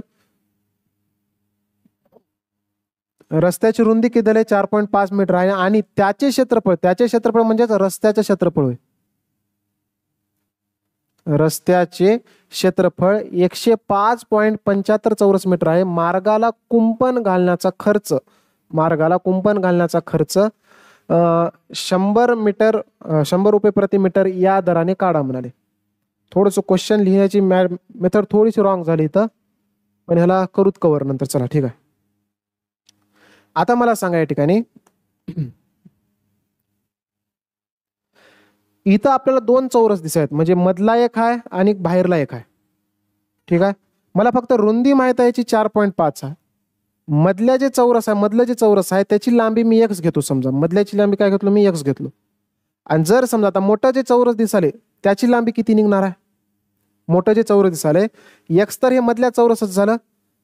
Speaker 1: रस्त्याची रुंदी किती आहे, 4.5 मीटर आहे. आणि त्याचे क्षेत्रफळ म्हणजेच रस्त्याचे क्षेत्रफळ होय. रस्त्याचे क्षेत्रफळ 105.75 चौरस मीटर आहे. मार्गाला कुंपण घालण्याचा खर्च 100 रुपये प्रति मीटर या दराने काढा म्हणाले. थोडंसं क्वेश्चन लिहिण्याची मेथड थोडीशी रॉंग झाली इथं, पण ह्याला करूत कवर नंतर. चला ठीक आहे. आता मला सांगा या ठिकाणी, इथं आपल्याला 2 चौरस दिसत आहेत, म्हणजे मधला एक आहे आणि बाहेरला एक आहे, ठीक आहे. मला फक्त रुंदी माहित आहे याची 4.5 आहे. मधलं जे चौरस आहे त्याची लांबी मी x घेतो. समजा मधल्याची लांबी काय घेतलो मी, x घेतलो. आणि जर समजा आता मोठं जे चौरस दिसाले त्याची लांबी किती निघणार आहे, मोठं जे चौरस दिसाले x, तर हे मधल्या चौरसच झालं.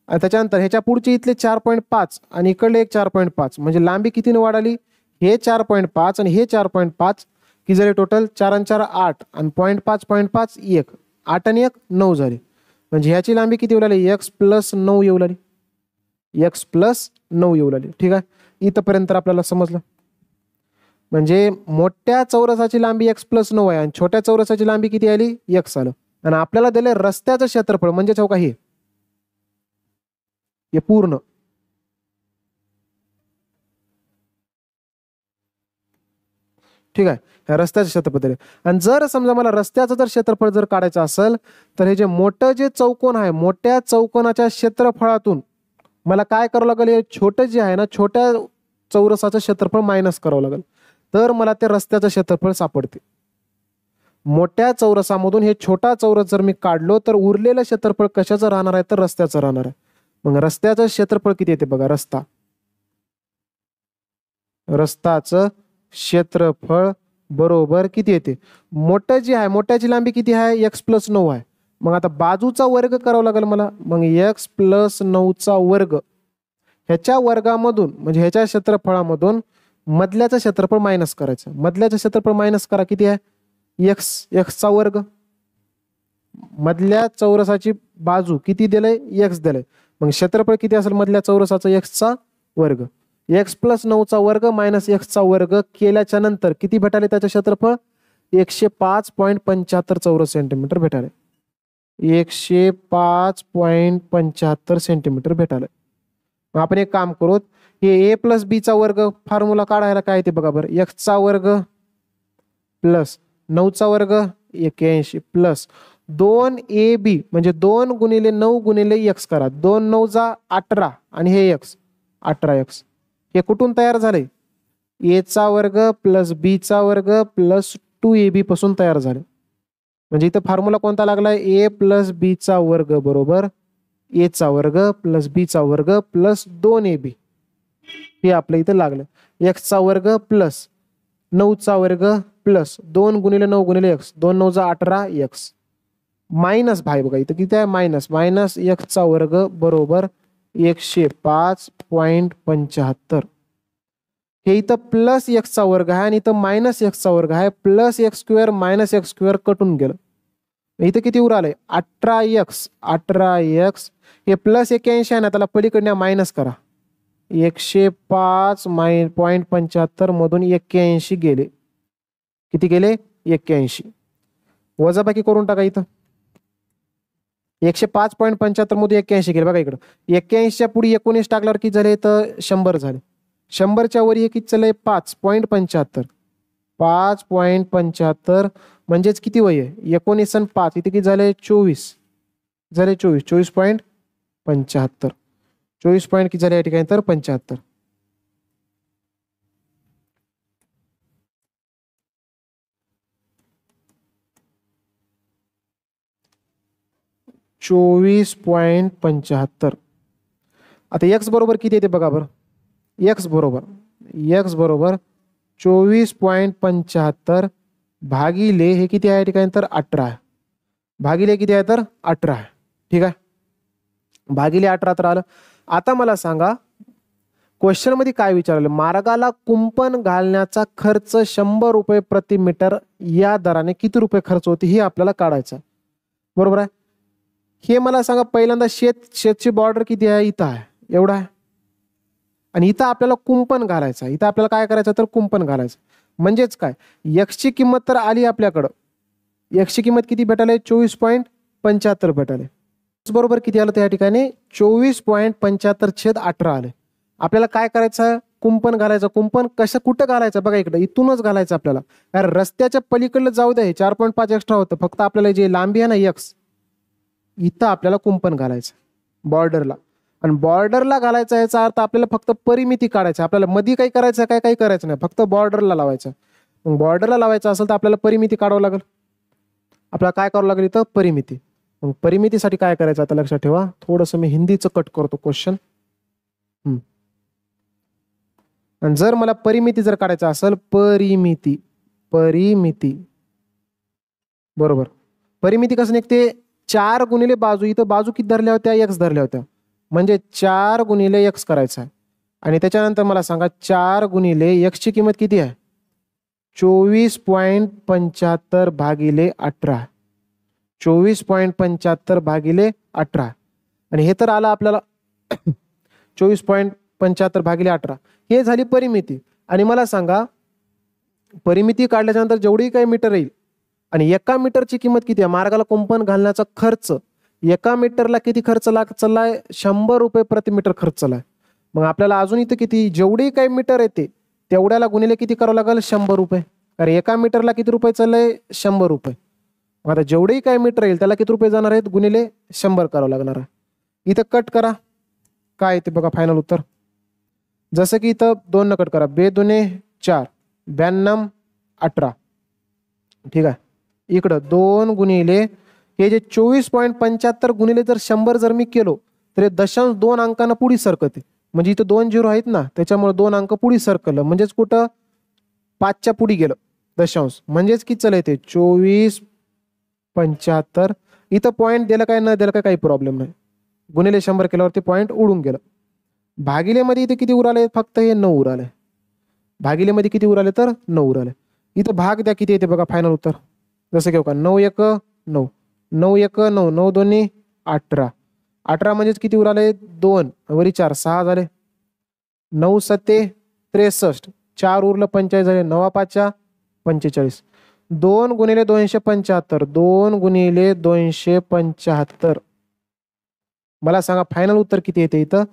Speaker 1: आणि त्याच्यानंतर ह्याच्या पुढचे इथले 4.5 आणि इकडले एक 4.5, म्हणजे लांबी कितीने वाढाली, हे 4.5 आणि हे 4.5 की जरी टोटल 4 आणि 4 8 आणि 0.5 1 8 आणि 1 9 झाली. म्हणजे ह्याची लांबी किती येऊ लागली, x+9 येऊ लागली. x+9 येऊ लागली, ठीक आहे. इथपर्यंत आपल्याला समजलं. म्हणजे मोठ्या चौरसाची लांबी x+9 आहे आणि छोट्या चौरसाची लांबी किती आली, x आलं. आणि आपल्याला दिले रस्त्याचं क्षेत्रफळ म्हणजे चौका हे पूर्ण, ठीक आहे. ह्या रस्त्याचं क्षेत्रफळ दिले. आणि जर समजा मला रस्त्याचं जर क्षेत्रफळ जर काढायचं असेल, तर हे जे मोठं जे चौकोन आहे, मोठ्या चौकोनाच्या क्षेत्रफळातून मला काय करावं लागेल, हे छोटं जे आहे ना, छोट्या चौरसाचं क्षेत्रफळ मायनस करावं लागेल, तर मला ते रस्त्याचं क्षेत्रफळ सापडते. मोठ्या चौरसामधून हे छोटा चौरस जर मी काढलो, तर उरलेलं क्षेत्रफळ कशाचं राहणार आहे, तर रस्त्याचं राहणार आहे. मग रस्त्याचं क्षेत्रफळ किती येते बघा, रस्ताचं क्षेत्रफळ बरोबर किती येते, मोठं जे आहे मोठ्याची लांबी किती आहे, x+9 आहे. मग आता बाजूचा वर्ग करावा लागेल मला. मग x+9चा वर्ग, ह्याच्या वर्गामधून म्हणजे ह्याच्या क्षेत्रफळामधून मधल्याचं क्षेत्रफळ मायनस करायचं. मधल्याचं क्षेत्रफळ मायनस करा, किती आहे, x चा वर्ग. मधल्या चौरसाची बाजू किती दिलंय, x दिलंय. मग क्षेत्रफळ किती असेल मधल्या चौरसाचं, x चा वर्ग. एक्स प्लस 9चा वर्ग मायनस एक्सचा वर्ग केल्याच्या नंतर किती भेटाले त्याचं क्षेत्रफळ 105.75 चौरस सेंटीमीटर भेटाले. 105.75 सेंटीमीटर भेटाले. मग आपण एक काम करू, हे ए प्लस बीचा वर्ग फॉर्म्युला काढायला काय ते बघा बरं. एक्सचा वर्ग प्लस 9चा वर्ग 81 प्लस 2ab म्हणजे 2 गुणिले 9 गुणिले एक्स करा. 2 9 जा 18 आणि हे एक्स 18x. हे कुठून तयार झाले? ए चा वर्ग प्लस बी चा वर्ग प्लस 2ab पासून तयार झाले. म्हणजे इथं फॉर्म्युला कोणता लागलाय? ए प्लस बी चा वर्ग बरोबर ए चा वर्ग प्लस बी चा वर्ग प्लस 2ab हे आपल्या इथं लागलं. एक्स चा वर्ग प्लस 9चा वर्ग प्लस 2 गुणिले 9 गुणिले एक्स 2 9 जा 18x मायनस भाई बघा इथं किती आहे मायनस मायनस एक्सचा वर्ग बरोबर 105.75. हे इथं प्लस एक्सचा वर्ग आहे आणि इथं मायनस एक्सचा वर्ग आहे. Plus X square minus X square कटून गेलं. इथं किती उराले 18x. हे प्लस 81 आहे ना त्याला पलीकडनं मायनस करा. 105.75 मधून 81 गेले. किती गेले 81. वजाबाकी करून टाका इथं. 105.75 मधून 81 गेले बघा इकडं. 81च्या पुढे 19 टाकल्यावर किती झाले तर 100 झाले. 100च्या वर हे किती चाललंय 5.75. 5.75 म्हणजेच किती वय आहे 19 आणि 5 इथे किती झाले 24 झाले 24.75 24 पॉईंट किती झाले या ठिकाणी तर 75. .75. आता एक्स बरोबर किती येते बघा बरं. एक्स बरोबर 24.75 भागिले हे किती आहे या ठिकाणी तर 18 आहे. भागिले किती आहे तर 18 आहे. ठीक आहे भागिले 18 तर आलं. आता मला सांगा क्वेश्चन मध्ये काय विचारलं. मार्गाला कुंपण घालण्याचा खर्च 100 रुपये प्रति मीटर या दराने किती रुपये खर्च होते हे आपल्याला काढायचं बरोबर आहे. हे मला सांगा पहिल्यांदा शेतची बॉर्डर किती आहे इथं आहे एवढा आहे आणि इथं आपल्याला कुंपण घालायचं. इथं आपल्याला काय करायचं तर कुंपण घालायचं. म्हणजेच काय एक्सची किंमत तर आली आपल्याकडं. एक्सची किंमत किती भेटाले 24.75 भेटाले. बरोबर किती आलं त्या ठिकाणी 24.75/18 आले. आपल्याला काय करायचं कुंपण घालायचं. कुंपण कसं कुठं घालायचं बघा इकडं इथूनच घालायचं आपल्याला. कारण रस्त्याच्या पलीकडलं जाऊ द्या 4.5 एक्स्ट्रा होतं. फक्त आपल्याला जे लांबी आहे ना एक्स इथं आपल्याला कुंपण घालायचं बॉर्डरला. आणि बॉर्डरला घालायचा याचा अर्थ आपल्याला फक्त परिमिती काढायचं. आपल्याला मध्ये काही करायचं काय काही करायचं नाही फक्त बॉर्डरला लावायचं. मग बॉर्डरला लावायचं असेल तर आपल्याला परिमिती काढावं लागेल. आपल्याला काय करावं लागेल इथं परिमिती. मग परिमितीसाठी काय करायचं आता लक्षात ठेवा. थोडंसं मी हिंदीचं कट करतो क्वेश्चन. आणि जर मला परिमिती जर काढायचं असेल परिमिती बरोबर परिमिती कसं निघते 4 गुणिले बाजू. इथं बाजू किती धरल्या होत्या एक्स धरल्या होत्या म्हणजे 4 गुणिले एक्स करायचं आहे. आणि त्याच्यानंतर मला सांगा 4 गुणिले एक्सची किंमत किती आहे 24.75 भागिले 18. 24.75 भागिले 18 आणि हे तर आलं आपल्याला 24.75 भागिले 18 हे झाली परिमिती. आणि मला सांगा परिमिती काढल्याच्या नंतर जेवढी काही मीटर येईल आणि एका मीटरची किंमत किती आहे. मार्गाला कुंपण घालण्याचा खर्च एका मीटरला किती खर्च चाललाय 100 रुपये प्रति मीटर खर्च चाललाय. मग आपल्याला अजून इथं किती जेवढी काही मीटर येते तेवढ्याला गुणिले किती करावं लागेल 100 रुपये. कारण एका मीटरला किती रुपये चाललंय 100 रुपये. आता जेवढेही काही मीटर येईल त्याला किती रुपये जाणार आहेत गुणिले 100 करावं लागणार आहे. इथं कट करा काय येते बघा फायनल उत्तर. जसं की इथं 2 न कट करा 2 दुने 4 92 18 ठीक आहे. इकडं 2 गुणिले हे जे 24.75 गुणिले जर 100 जर मी केलो तर 0.2 अंकांना पुढे सरकते. म्हणजे इथं 2 झिरो आहेत ना त्याच्यामुळे 2 अंक पुढे सरकलं म्हणजेच कुठं 5च्या पुढे गेलं दशांश म्हणजेच किती चला येते 24.75. इथं पॉईंट दिलं काय न दिलं काय काही प्रॉब्लेम नाही. गुणिले 100 केल्यावरती पॉईंट उडून गेलं. भागिलेमध्ये इथे किती उराले फक्त हे 9 उराले. भागिलेमध्ये किती उराले तर 9 उराले. इथं भाग द्या किती येते बघा फायनल उत्तर. जसं घेऊ का 9 1 9 9 1 9 9 2 18 18 म्हणजेच किती उराले 2 वरी 4 6 झाले. 9 सत्ते 63, 4 उरलं 45 झाले, 9 पाचा 45, 2 गुणिले 275, 2 गुणिले 275. मला सांगा फायनल उत्तर किती येते इथं.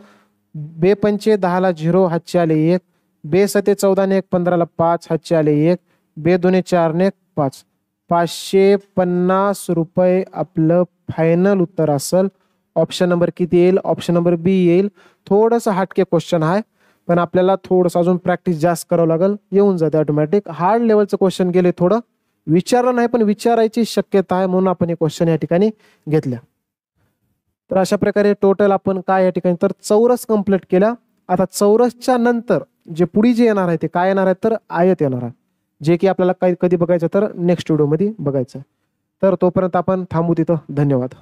Speaker 1: बे पंचे 10ला 0, हातचे आले 1, बे सते 14 ने 1, 15ला 5, हातचे आले 1, बे दोने 4 ने 5, 550 रुपये आपलं फायनल उत्तर असेल. ऑप्शन नंबर किती येईल, ऑप्शन नंबर बी येईल. थोडंसं हटके क्वेश्चन आहे, पण आपल्याला थोडंसं अजून प्रॅक्टिस जास्त करावं लागेल, येऊन जाते ऑटोमॅटिक. हार्ड लेवलचं क्वेश्चन गेले, थोडं विचारलं नाही पण विचारायची शक्यता आहे, म्हणून आपण हे क्वेश्चन या ठिकाणी घेतल्या. तर अशा प्रकारे टोटल आपण काय या ठिकाणी तर चौरस कंप्लीट केल्या. आता चौरसच्या नंतर जे पुढे जे येणार आहे ते काय येणार आहे तर आयत येणार आहे, जे की आपल्याला कधी बघायचं तर नेक्स्ट व्हिडिओमध्ये बघायचं. तर तोपर्यंत आपण थांबू तिथं. धन्यवाद.